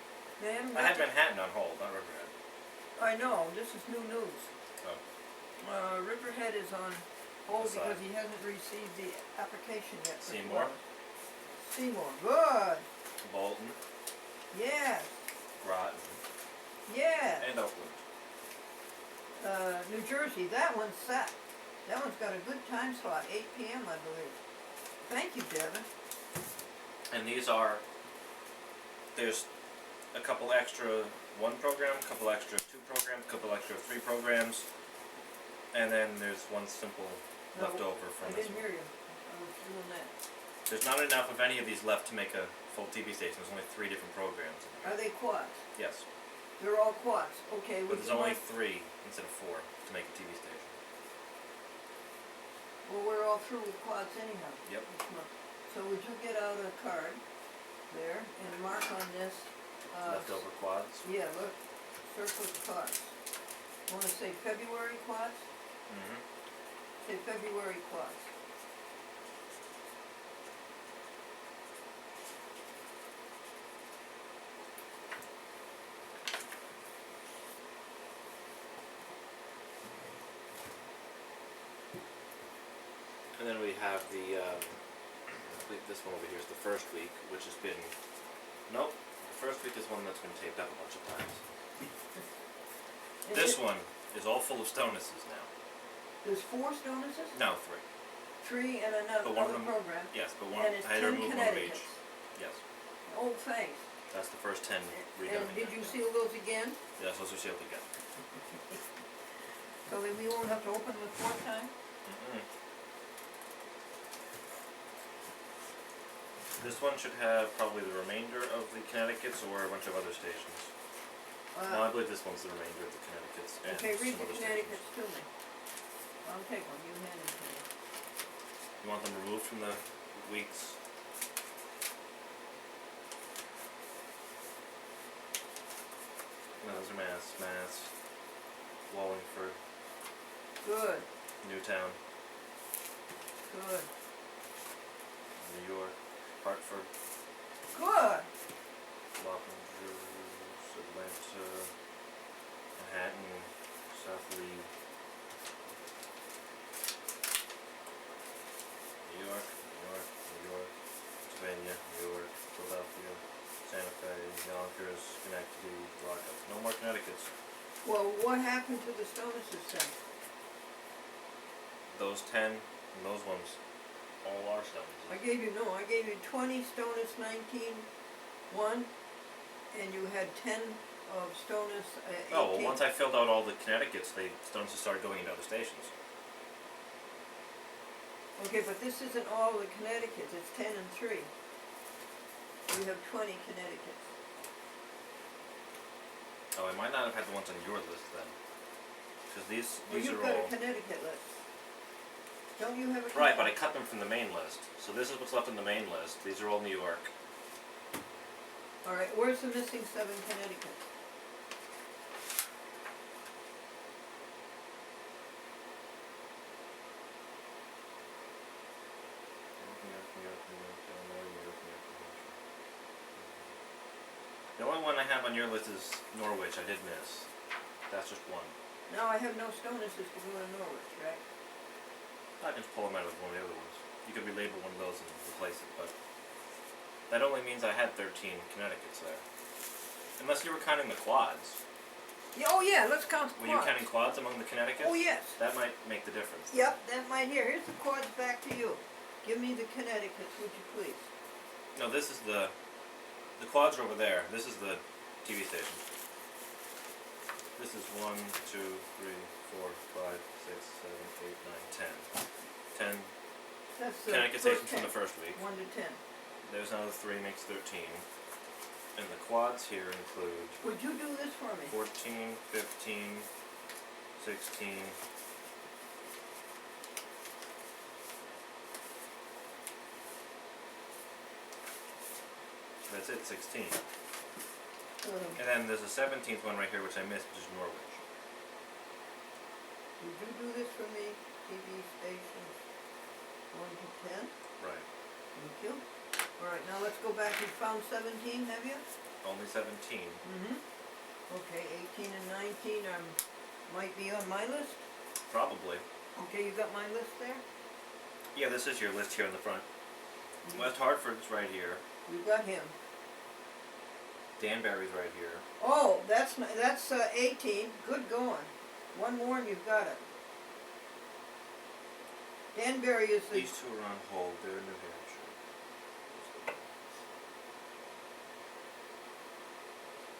They haven't I got had Manhattan on hold, not Riverhead. I know, this is new news. Oh. Riverhead is on hold Aside. because he hasn't received the application yet. for Seymour. quads. Seymour, good. Bolton. Yes, Groton. yes. And Oakland. New Jersey, that one's set. That one's got a good time slot, 8 p.m. I believe. Thank you, Devin. And these are, there's a couple extra 1 program, a couple extra 2 programs, a couple extra 3 programs, and then there's 1 simple No, left over I from this didn't one. hear you. I was doing that. There's not enough of any of these left to make a full TV station. There's only 3 different programs. Are they quads? Yes, They're all quads. Okay, but would there's you only like- 3 instead of 4 to make a TV station. Well, we're all through with quads anyhow. Yep. this month. So would you get out a card there and mark on this? Leftover quads. Yeah, look, surplus quads. Want to say February quads? Mm-hmm. Say February quads. And then we have the, I believe this one over here is the first week, which has been, nope, the first week is one that's been taped up a bunch of times. Is This it- one is all full of stonuses now. There's 4 stonuses? No, 3. 3 and another, But one of another them- program. Yes, but one, And it's I had to 10 remove one of Connecticut's. each. Yes, Old face. that's the first 10 redone And did again. you seal those again? Yes, those are sealed again. way we won't have to open the fourth time? This one should have probably the remainder of the Connecticut's or a bunch of other stations. No, I believe this one's the remainder of the Connecticut's and Okay, read some the other Connecticut's stations. to me. I'll take one, you hand it to me. You want them removed from the weeks? No, those are Mass, Wallingford, Good, Newtown, good, New York, Hartford, good. Wappingers, Atlanta, Manhattan, South Lee, New York, Pennsylvania, New York, Philadelphia, Santa Fe, Yonkers, Schenectady, Rockland. No more Connecticut's. Well, what happened to the Stonuses then? Those 10 and those ones all are Stonuses. I gave you 20 Stonus 19, 1, and you had 10 of Stonus 18. Oh, well, once I filled out all the Connecticut's, Stonuses started going into other stations. Okay, but this isn't all the Connecticut's, it's 10 and 3. You have 20 Connecticut's. Oh, I might not have had the ones on your list then. Because these Well, are you've got all... a Connecticut list. Don't you have a Connecticut? Right, but I cut them from the main list. So this is what's left on the main list. These are all New York. Alright, where's the missing 7 Connecticut? The only one I have on your list is Norwich. I did miss. That's just one. Now I have no Stonuses to go to Norwich, right? I can just pull them out of one of the other ones. You could relabel one of those and replace it, but that only means I had 13 Connecticut's there. Unless you were counting the quads. Yeah, oh yeah, let's count the Were you quads. counting quads among the Connecticut's? Oh yes. That might make the difference. Yep, that might here. Here's the quads back to you. Give me the Connecticut's, would you please? No, this is the quads are over there. This is the TV station. This is 1, 2, 3, 4, 5, 6, 7, 8, 9, 10. 10 That's the Connecticut first stations from 10. the first week. 1 to 10. There's another 3 makes 13. And the quads here include Would you do this for me? 14, 15, 16. That's it, 16. And then there's a 17th one right here which I missed, which is Norwich. Would you do this for me? TV stations 1 to 10. Right. Thank you. Alright, now let's go back. You found 17, have you? Only 17. Mm-hmm. Okay, 18 and 19 might be on my list. Probably. Okay, you got my list there? Yeah, this is your list here in the front. West Hartford's right here. You got him. Danbury's right here. Oh, that's 18. Good going. One more and you've got it. Danbury is the... These two are on hold. They're in New Hampshire.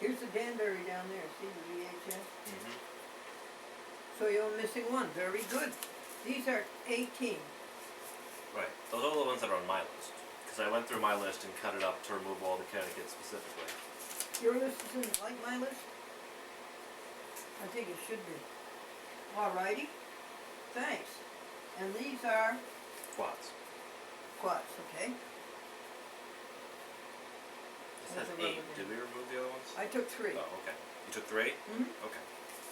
Here's the Danbury down there. See the VHS? Mm-hmm. So you're missing one. Very good. These are 18. Right. Those are the ones that are on my list. Because I went through my list and cut it up to remove all the Connecticut specifically. Your list isn't like my list? I think it should be. Alrighty. Thanks. And these are Quads. quads, okay? This Those has are 8. rubber Did we remove the other ones? I took 3. Oh, okay. You took 3? Mm-hmm. Okay.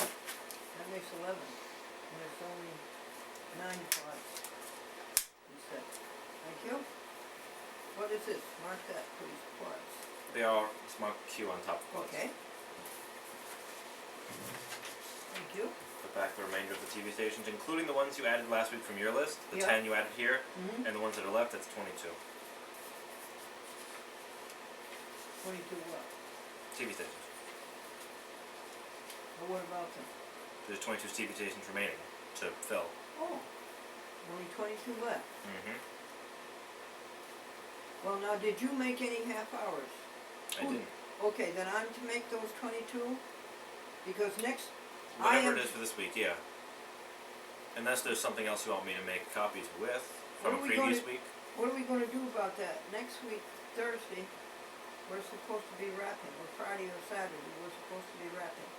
That makes 11. And it's only 9 quads. He said. Thank you. What is this? Mark that, please. Quads. They are smart Q on top of quads. Okay. Thank you. Put back the remainder of the TV stations, including the ones you added last week from your list, the Yeah. 10 you added here, Mm-hmm. and the ones that are left, that's 22. 22 what? TV stations. Well, what about them? There's 22 TV stations remaining to fill. Oh, only 22 left. Mm-hmm. Well, now, did you make any half hours? I didn't. Okay, then I'm to make those 22? Because next, I Whatever am... it is for this week, yeah. Unless there's something else you want me to make copies with What from are a we previous gonna- week. What are we gonna do about that? Next week, Thursday, we're supposed to be wrapping, or Friday or Saturday, we're supposed to be wrapping.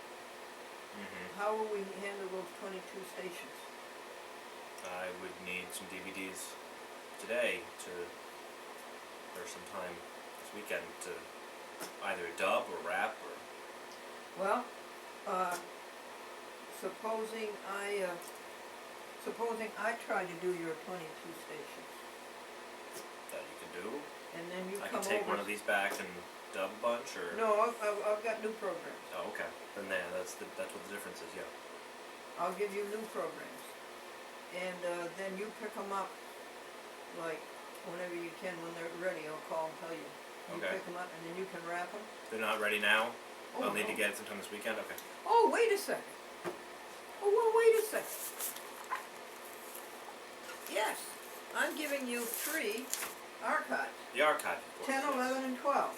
Mm-hmm. How will we handle those 22 stations? I would need some DVDs today or sometime this weekend to either dub or wrap or. Well, supposing I try to do your 22 stations, That you can do. and then you I come can take over. one of these back and dub a bunch, or. No, I've got new programs. Oh, okay. Then that's what the difference is. Yeah. I'll give you new programs, and then you pick them up, like, whenever you can, when they're ready, I'll call and tell you. You Okay. pick them up, and then you can wrap them. They're not ready now. Oh, I'll need to no. get it sometime this weekend. Okay. Oh, wait a second. Oh, well, wait a second. Yes, I'm giving you 3 archives, The archive, of course. 10, yes. 11, and 12.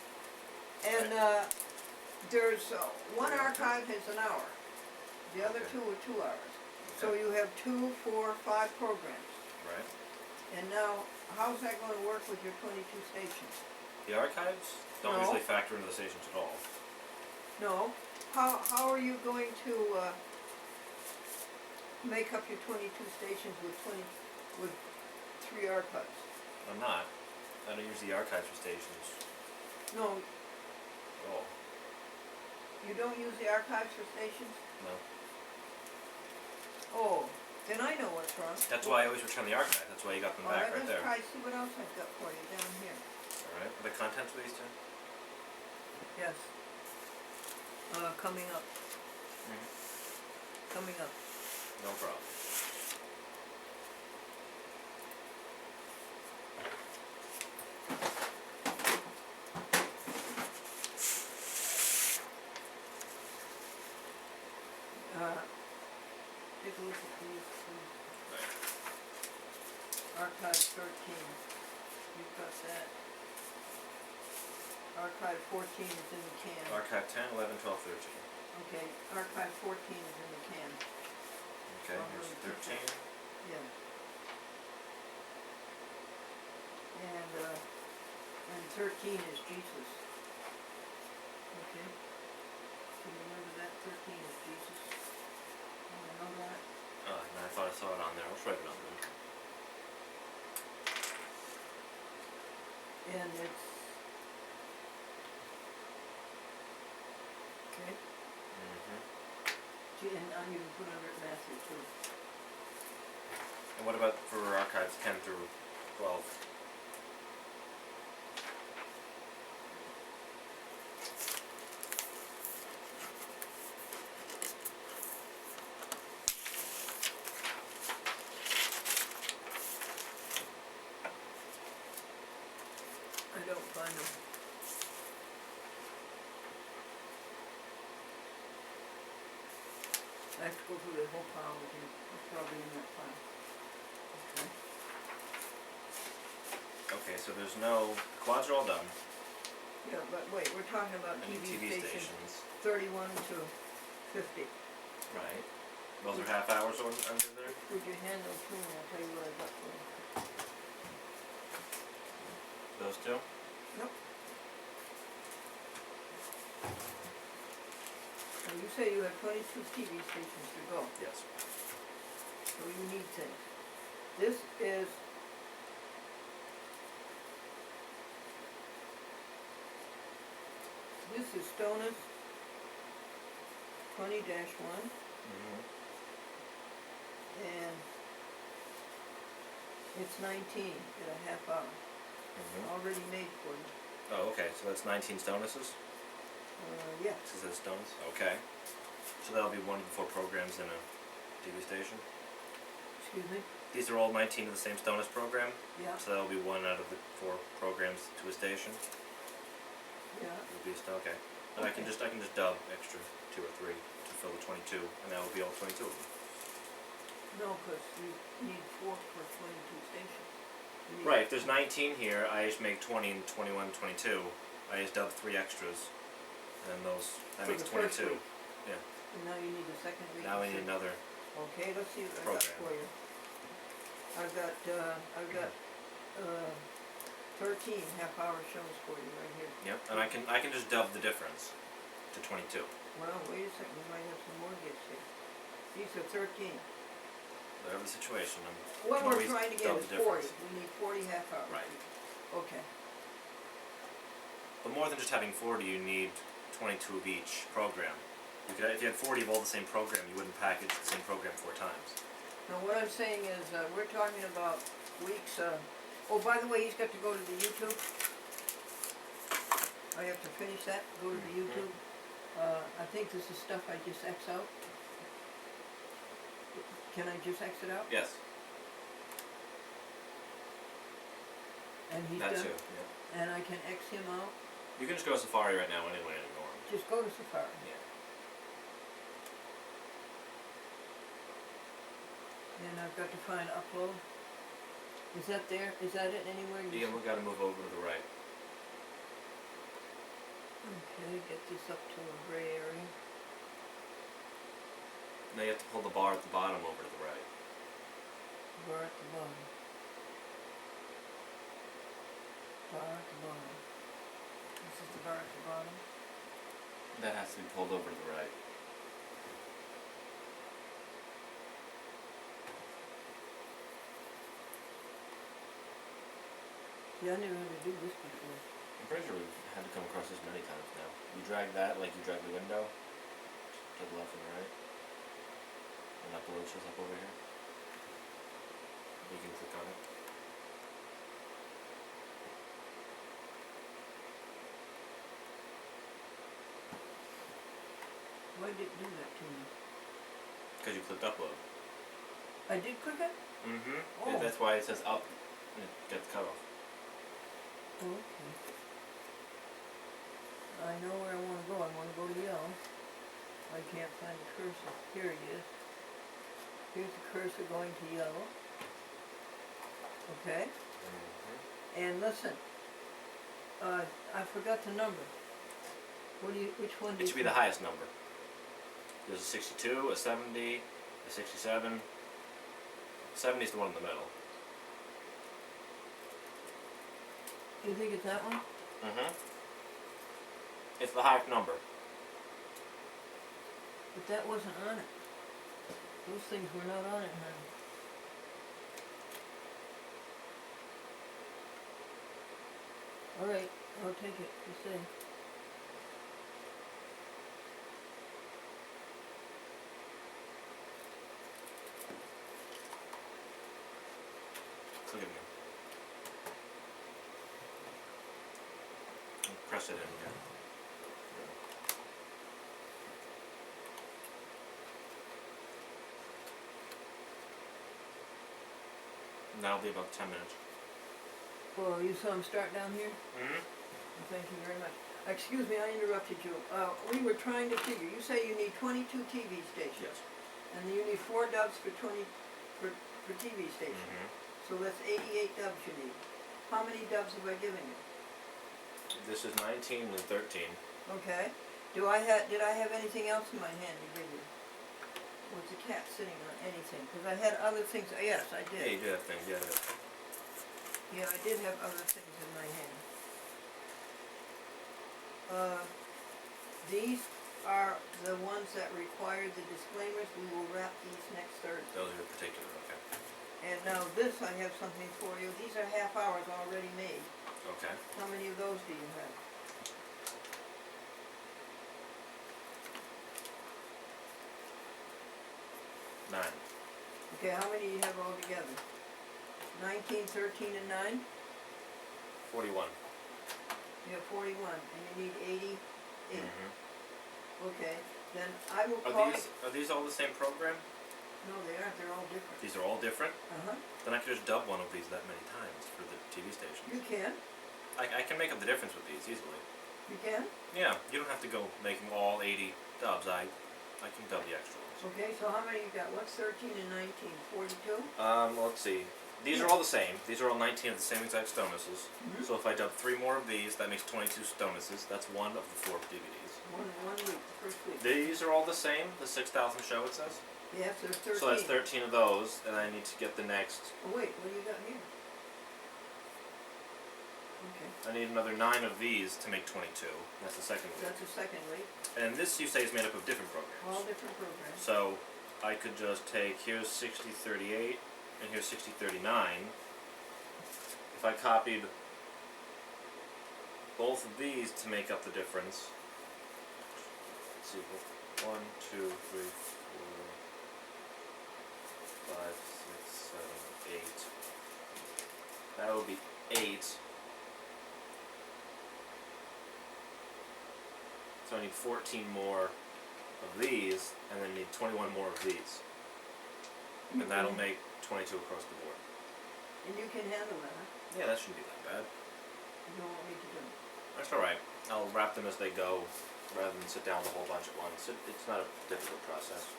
And there's one archive is an hour. The other Okay. 2 are 2 hours. So Okay. you have 2, 4, 5 programs. Right. And now, how's that going to work with your 22 stations? The archives don't No. usually factor into the stations at all. No. How are you going to make up your 22 stations with 3 archives? I'm not. I don't use the archives for stations No, at all. you don't use the archives for stations? No. Oh, then I know what's wrong. That's why I always return the archive. That's why you got them back right Let's there. try, see what else I've got for you down here. Alright. Are the contents of these two? Yes. Coming up, Mm-hmm. coming up. No problem. Take a look at these, please. Right. Archive 13, you've got that. Archive 14 is in the can. Archive 10, 11, 12, 13. Okay, archive 14 is in the can. Okay, Oh, here's really? 13. Yeah. And 13 is Jesus. Okay. Can you remember that? 13 is Jesus. You know that? And I thought I saw it on there. I'll write it on there. And it's. Okay. Mm-hmm. And I'm even put under it Matthew too. And what about for archives 10 through 12? I don't find them. I have to go through the whole pile with you. It's probably in that pile. Okay. Okay, so there's no. Quads are all done. Yeah, but wait, we're talking about Any TV TV stations stations. 31 to 50. Right. Those are half hours under there? Would you hand those to me? I'll tell you what I got for you. Those two? Nope. Now you say you have 22 TV stations to go, Yes. so you need things. This is Stonus 20-1, Mm-hmm. and it's 19 at a half hour, Mm-hmm. already made for you. Oh, okay, so that's 19 stonuses? Yeah, This is stonus? Okay. So that'll be one of the 4 programs in a TV station? excuse me, These are all 19 of the same stonus program? yeah, So that'll be one out of the 4 programs to a station? yeah. It'll be okay. And I can Okay. just dub extra 2 or 3 to fill the 22, and that will be all 22 of them. No, because you need 4 for 22 stations. You need- Right, if there's 19 here, I just make 20 and 21, 22. I just dub 3 extras, and that For makes the first 22. week. Yeah. And now you need a second week. Now of we need six. another Okay, let's see what I got Program. for you. I've got, 13 half-hour shows for you right here. Yep, and I can just dub the difference to 22. Well, wait a second, we might have some more gifts here. These are 13. Whatever the situation, What can we're always trying to get dub is the 40. difference. We need 40 half-hours. Right. Okay. But more than just having 40, you need 22 of each program. You could, if you had 40 of all the same program, you wouldn't package the same program 4 times. Now, what I'm saying is, we're talking about weeks, oh, by the way, he's got to go to the YouTube. I have to finish that, go to the YouTube. I think this is stuff I just X out. Can I just X it out? Yes. And he's That done? too. Yeah. And I can X him out? You can just go to Safari right now anyway and ignore him. Just go to Safari. Yeah. And I've got to find upload. Is that there? Is that it anywhere? Yeah, we got to move over to the right. Okay, get this up to a gray area. Now you have to pull the bar at the bottom over to the right. Bar at the bottom. Bar at the bottom. This is the bar at the bottom. That has to be pulled over to the right. See, I never had to do this before. I'm pretty sure we've had to come across this many times now. You drag that like you drag the window to the left and the right. And upload shows up over here. You can click on it. Why did it do that to me? Because you clicked upload. I did click it? Mm-hmm. Oh. That's why it says up and it gets cut off. Oh, okay. I know where I want to go. I want to go to yellow. I can't find the cursor. Here it is. Here's the cursor going to yellow. Okay. Mm-hmm. And listen, I forgot the number. Which one do It you should be the highest number. There's a 62, a 70, a 67. 70 is the one in the middle. You think it's that one? Mm-hmm. It's the highest number. But that wasn't on it. Those things were not on it, honey. All right, I'll take it. You say. Click it again. And press it in again. That'll be about 10 minutes. Well, you saw him start down here? Mm-hmm. Thank you very much. Excuse me, I interrupted you. We were trying to figure, you say you need 22 TV stations. Yes. And you need 4 dubs for for TV stations. Mm-hmm. So that's 88 dubs you need. How many dubs have I given you? This is 19 and 13. Okay. Did I have anything else in my hand to give you? Was the cat sitting on anything? Because I had other things. Yes, I Yeah, did. you do have things. Yeah, yeah. Yeah, I did have other things in my hand. These are the ones that require the disclaimers. We will wrap these next Thursday. Those are particular. Okay. And now this, I have something for you. These are half hours already made. Okay. How many of those do you have? Nine. Okay, how many do you have altogether? 19, 13, and 9? 41. You have 41, and you need 88. Mm-hmm. Okay, then I will call you. Are these all the same program? No, they aren't. They're all different. These are all different? Uh-huh. Then I could just dub one of these that many times for the TV station. You can. I can make up the difference with these easily. You can? Yeah, you don't have to go making all 80 dubs. I can dub the extra ones. Okay, so how many you got? What's 13 and 19? 42? Let's see. These are all the same. These are all 19 of the same exact stonuses. Mm-hmm. So if I dub 3 more of these, that makes 22 stonuses. That's one of the 4 DVDs. One week, the first week. These are all the same. The 6,000 show, it says. Yes, there's 13. So that's 13 of those, and I need to get the next. Oh wait, what do you got here? Okay, I need another 9 of these to make 22. That's the second week. that's the second week. And this you say is made up of different All programs. different programs. So I could just take, here's 6038 and here's 6039. If I copied both of these to make up the difference. Let's see, 1, 2, 3, 4, 5, 6, 7, 8. That would be 8. So I need 14 more of these, and then need 21 more of these. And that'll make 22 across the board. And you can handle that, huh? Yeah, that shouldn't be that bad. You don't want me to do it. That's alright. I'll wrap them as they go, rather than sit down with a whole bunch at once. It's not a difficult process.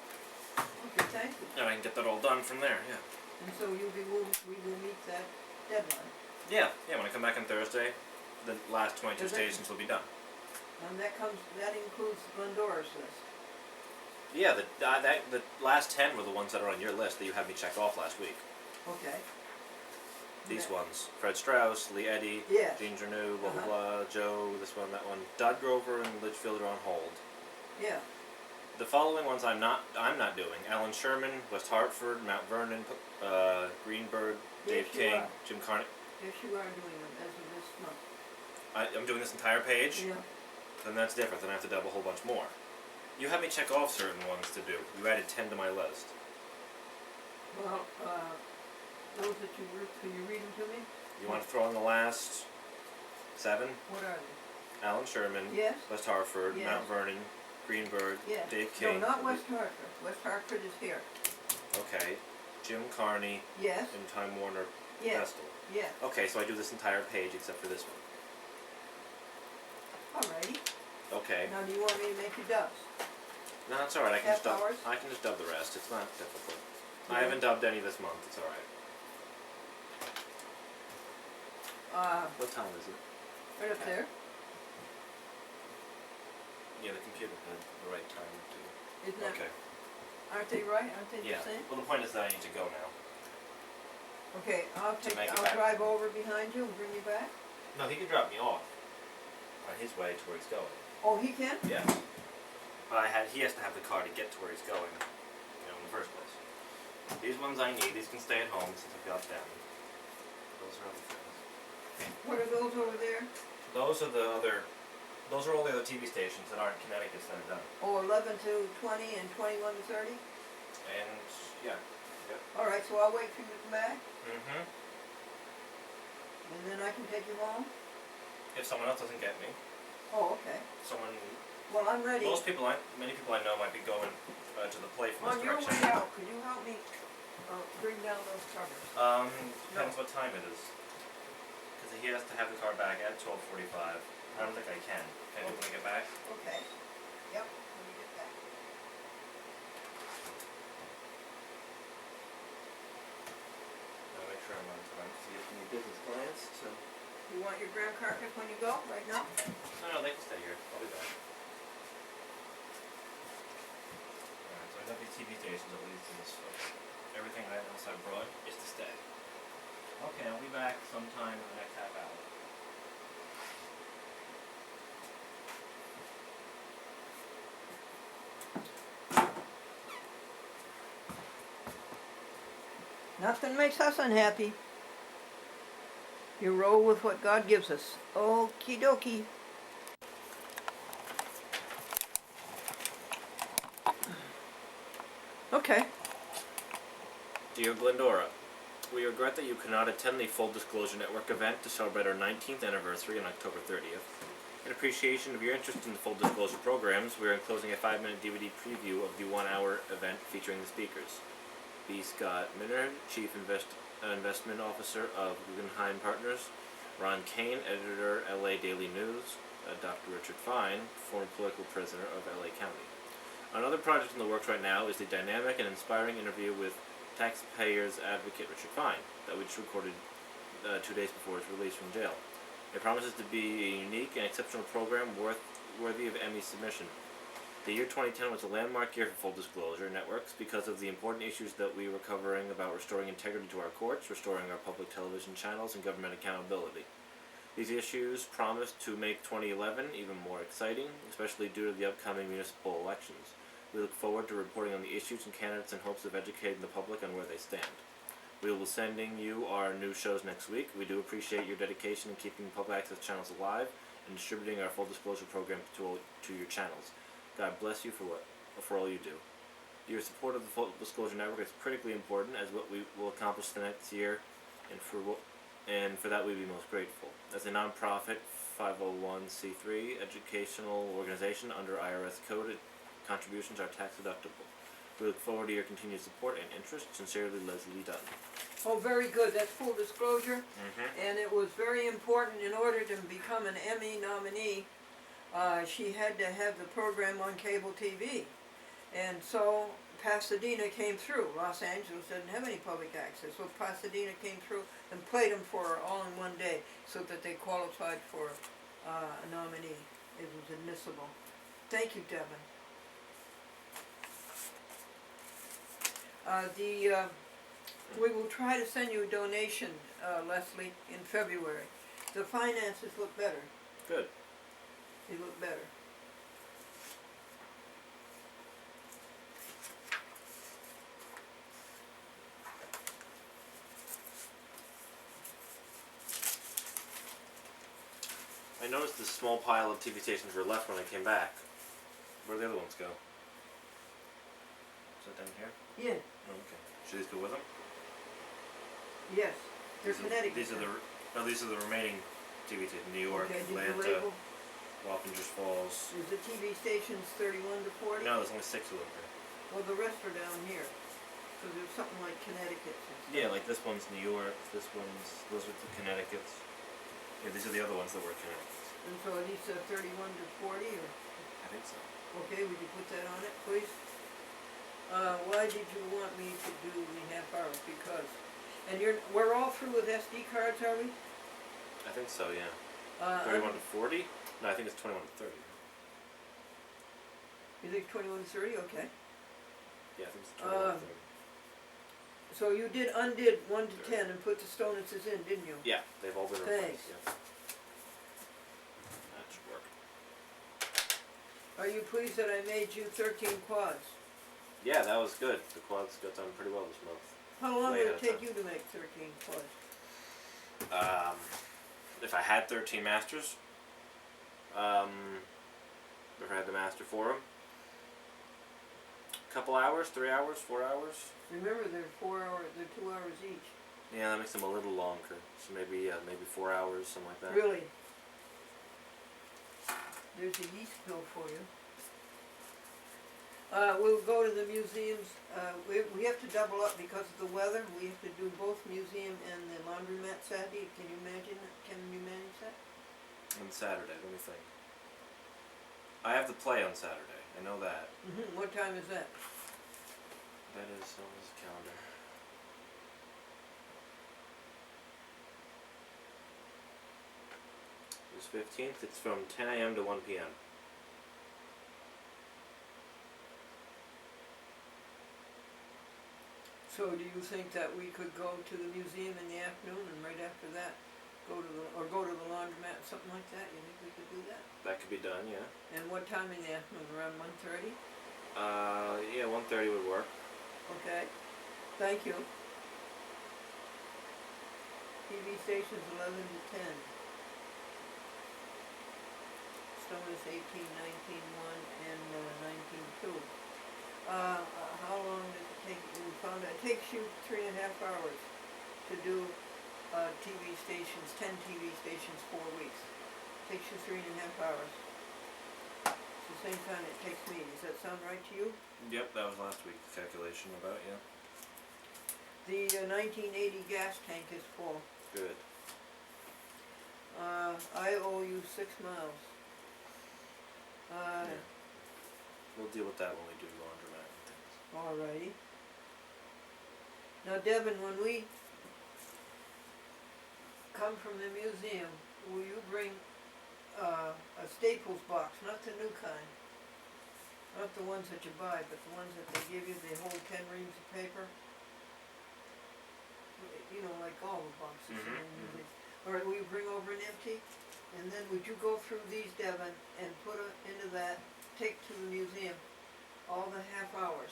Okay, thank you. And I can get that all done from there, yeah. And so we will meet that deadline. Yeah, when I come back on Thursday, the last 22 Does it- stations will be done. And that includes Glendora's list. Yeah, the last 10 were the ones that are on your list that you had me check off last week. Okay. These Yeah. ones. Fred Strauss, Lee Eddy, Yes. Gene Jernu, blah blah Uh-huh. blah, Joe, this one, that one. Dodd Grover and Litchfield are on hold. Yeah. The following ones I'm not doing. Alan Sherman, West Hartford, Mount Vernon, Greenberg, Dave Yes, you King, are. Jim Carney. Yes, you are doing them as of this month. I'm doing this entire page? Yeah. Then that's different, then I have to double a whole bunch more. You had me check off certain ones to do. You added 10 to my list. Well, those that can you read them to me? You want to throw in the last 7? What are they? Alan Sherman, Yes. West Hartford, Yes. Mount Vernon, Greenberg, Yes. Dave No, King. not West Hartford. West Hartford is here. Okay. Jim Carney Yes. and Time Warner Yes. Vestal. Yes. Okay, so I do this entire page except for this one. Alrighty. Okay. Now, do you want me to make you dubs? No, it's alright. Half hours? I can just dub the rest. It's not difficult. Yeah. I haven't dubbed any this month. It's alright. What time is it? Right up there. Yeah, the computer had the right time to. Isn't that? Okay. Aren't they right? Aren't they Yeah. the same? Well, the point is that I need to go now. Okay, I'll make it I'll back. drive over behind you and bring you back. No, he can drop me off on his way to where he's going. Oh, he can? Yeah. But he has to have the car to get to where he's going, in the first place. These ones I need. These can stay at home since I've got them. Those are other things. What are those over there? Those are all the other TV stations that aren't Connecticut that are done. Oh, 11 to 20 and 21 to 30? And yeah. Alright, so I'll wait for you to come back, Mm-hmm. and then I can take you home? If someone else doesn't get me, Oh, okay. someone, Well, I'm ready. many people I know might be going to the play from On this your direction. way out, could you help me bring down those covers? Depends what time it is. Because he has to have the car back at 12:45. I don't think I can. Can I do it when I get back? Okay. Yep, when you get back. I'll make sure I'm on time because he has any business clients. So. You want your graham crackers when you go, right now? No, they can stay here. I'll be back. Alright, so I got these TV stations at least, and so everything else I brought is to stay. Okay, I'll be back sometime in the next half hour. Nothing makes us unhappy. You roll with what God gives us. Okie dokie. Okay. Dear Glendora, we regret that you cannot attend the Full Disclosure Network event to celebrate our 19th anniversary on October 30th. In appreciation of your interest in the Full Disclosure programs, we are enclosing a 5-minute DVD preview of the 1-hour event featuring the speakers. B. Scott Minard, Chief Investment Officer of Guggenheim Partners, Ron Kane, Editor, LA Daily News, Dr. Richard Fine, former political prisoner of LA County. Another project in the works right now is the dynamic and inspiring interview with taxpayers advocate Richard Fine that we just recorded 2 days before its release from jail. It promises to be a unique and exceptional program worthy of Emmy submission. The year 2010 was a landmark year for full disclosure networks because of the important issues that we were covering about restoring integrity to our courts, restoring our public television channels, and government accountability. These issues promised to make 2011 even more exciting, especially due to the upcoming municipal elections. We look forward to reporting on the issues and candidates in hopes of educating the public on where they stand. We will be sending you our new shows next week. We do appreciate your dedication in keeping public access channels alive and distributing our full disclosure program to your channels. God bless you for all you do. Your support of the Full Disclosure Network is critically important as what we will accomplish the next year, and for that we'd be most grateful. As a non-profit 501c3 educational organization under IRS code, contributions are tax deductible. We look forward to your continued support and interest. Sincerely, Leslie Dunn. Oh, very good. That's full disclosure. And it was very important in order to become an Emmy nominee. She had to have the program on cable TV. And so Pasadena came through. Los Angeles didn't have any public access. So Pasadena came through and played them for her all in one day so that they qualified for a nominee. It was admissible. Thank you, Devin. We will try to send you a donation, Leslie, in February. The finances look better. Good. They look better. I noticed this small pile of TV stations were left when I came back. Where did the other ones go? Is that down here? Yeah. Oh, okay. Should these go with them? Yes. They're Connecticut. These are the remaining TV stations. New York, Okay, did you Atlanta, label? Wappingers Falls. Is the TV stations 31 to 40? No, there's only 6 of them here. Well, the rest are down here. So there's something like Connecticut. Yeah, like this one's New York, those are the Connecticut's. Yeah, these are the other ones that were Connecticut's. And so are these 31 to 40 or? I think so. Okay, would you put that on it, please? Why did you want me to do the half hours? Because, and we're all through with SD cards, are we? I think so, yeah. 31 to 40? No, I think it's 21 to 30. You think 21 to 30? Okay. Yeah, I think it's 21 to 30. So you undid 1 to 10 and put the stonuses in, didn't you? Yeah, they've all been replaced. Thanks. Yeah. That should work. Are you pleased that I made you 13 quads? Yeah, that was good. The quads got done pretty well this month. How long Way would ahead it of take time. you to make 13 quads? If I had 13 masters, if I had the master for them, a couple hours, 3 hours, 4 hours. Remember, they're 4 hours, they're 2 hours each. Yeah, that makes them a little longer. So maybe 4 hours, something like that. Really? There's a yeast pill for you. We'll go to the museums. We have to double up because of the weather. We have to do both museum and the laundromat Saturday. Can you imagine that? Can you manage that? On Saturday, let me think. I have the play on Saturday. I know that. What time is that? That is on his calendar. It was 15th. It's from 10 a.m. to 1 p.m. So do you think that we could go to the museum in the afternoon and right after that go to the laundromat, something like that? You think we could do that? That could be done, yeah. And what time in the afternoon? Around 1:30? Yeah, 1:30 would work. Okay. Thank you. TV stations 11 to 10. Stone is 18, 19, 1, and 19, 2. How long does it take? We found out it takes you 3.5 hours to do TV stations, 10 TV stations, 4 weeks. Takes you 3.5 hours. It's the same time it takes me. Does that sound right to you? Yep, that was last week's calculation about, yeah. The 1980 gas tank is full. Good. I owe you 6 miles. Yeah. We'll deal with that when we do laundromat and things. Alrighty. Now, Devin, when we come from the museum, will you bring a Staples box, not the new kind, Not the ones that you buy, but the ones that they give you, they hold 10 reams of paper. You know, like all the boxes in the museum. Or we bring over an empty, and then would you go through these, Devin, and put it into that, take to the museum, all the half hours.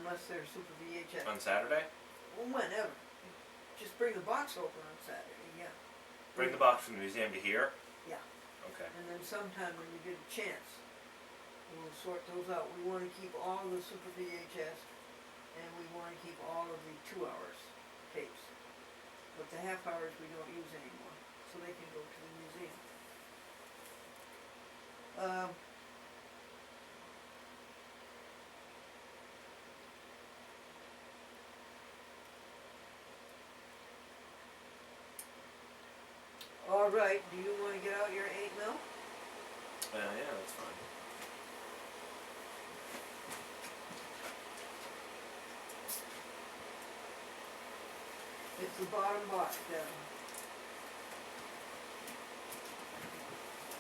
Unless they're super VHS. On Saturday? Well, whenever. Just bring the box over on Saturday, yeah. Bring the box from the museum to here? Yeah. Okay. And then sometime when you get a chance, we'll sort those out. We wanna keep all the super VHS, and we wanna keep all of the 2 hours tapes. But the half hours we don't use anymore, so they can go to the museum. All right, do you wanna get out your 8 mil? Yeah, that's fine. It's the bottom box, Devin.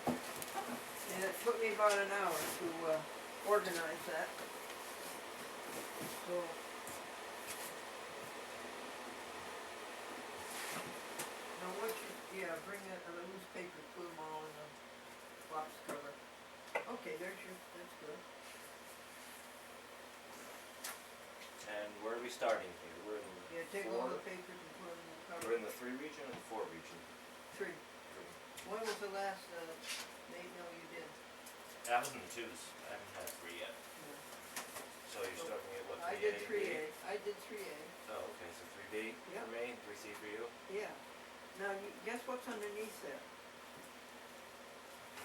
And it took me about an hour to organize that. So. Now what you, yeah, bring a newspaper, put them all in a box cover. Okay, there's your, that's good. And where are we starting here? We're in Yeah, take all the papers and put them in the cover. we're in the 3 region or the 4 region? 3. 3. When was the last, Nate, no, you did? I was in the 2s. I haven't had 3 yet. Yeah. So you're starting at what, 3A? I did B? 3A, I did 3A, Oh, okay, so 3B Yeah. for me, 3C for you. yeah. Now, guess what's underneath there?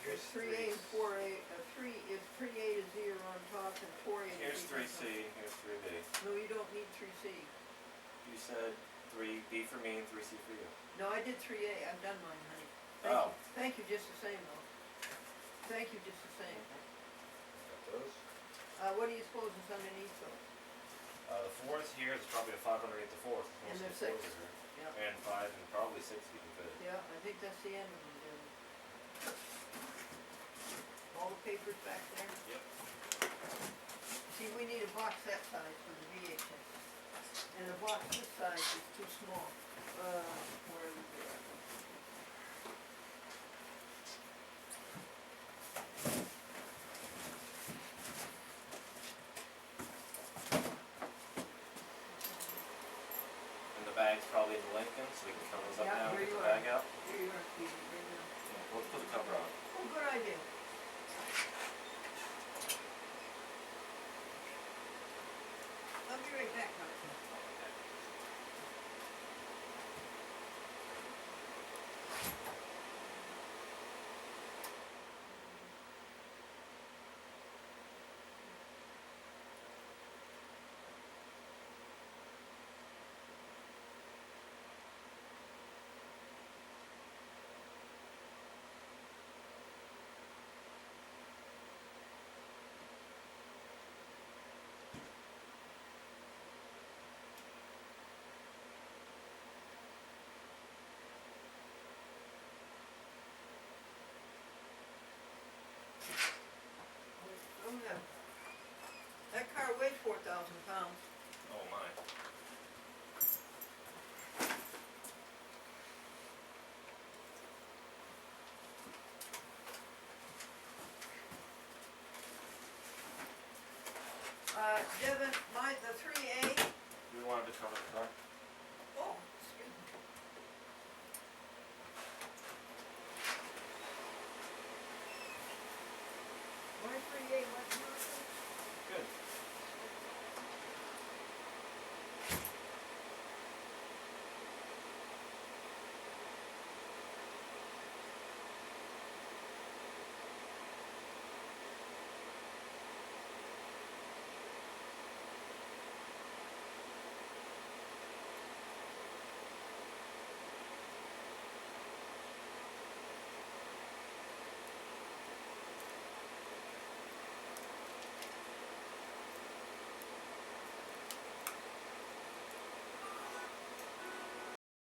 Here's It's 3A and 4A, 3 is 3A to Z are on top and 4A to Here's Z. 3C, here's 3B. No, you don't need 3C. You said 3B for me and 3C for you. No, I did 3A, I've done mine, honey. Oh. Thank you just the same, though. Thank you just the same. Got those. What do you suppose is underneath those? The 4th here is probably a 5 underneath the 4th. And Most they're of the 6. 4s are here. Yeah, And 5 and probably 6 if you can fit it. yeah, I think that's the end of them, Devin. All the papers back there? Yep. See, we need a box that size for the VHS. And a box this size is too small. Where is it? And the bag's probably in Lincoln, so we can fill those up Yeah, now and here get you the are. bag out. Here you are, Stevie, right now. Yeah, let's put the cover on. Oh, good idea. I'll be right back, Mark. Oh, yeah. That car weighs 4,000 pounds. Oh my. Devin, the 3A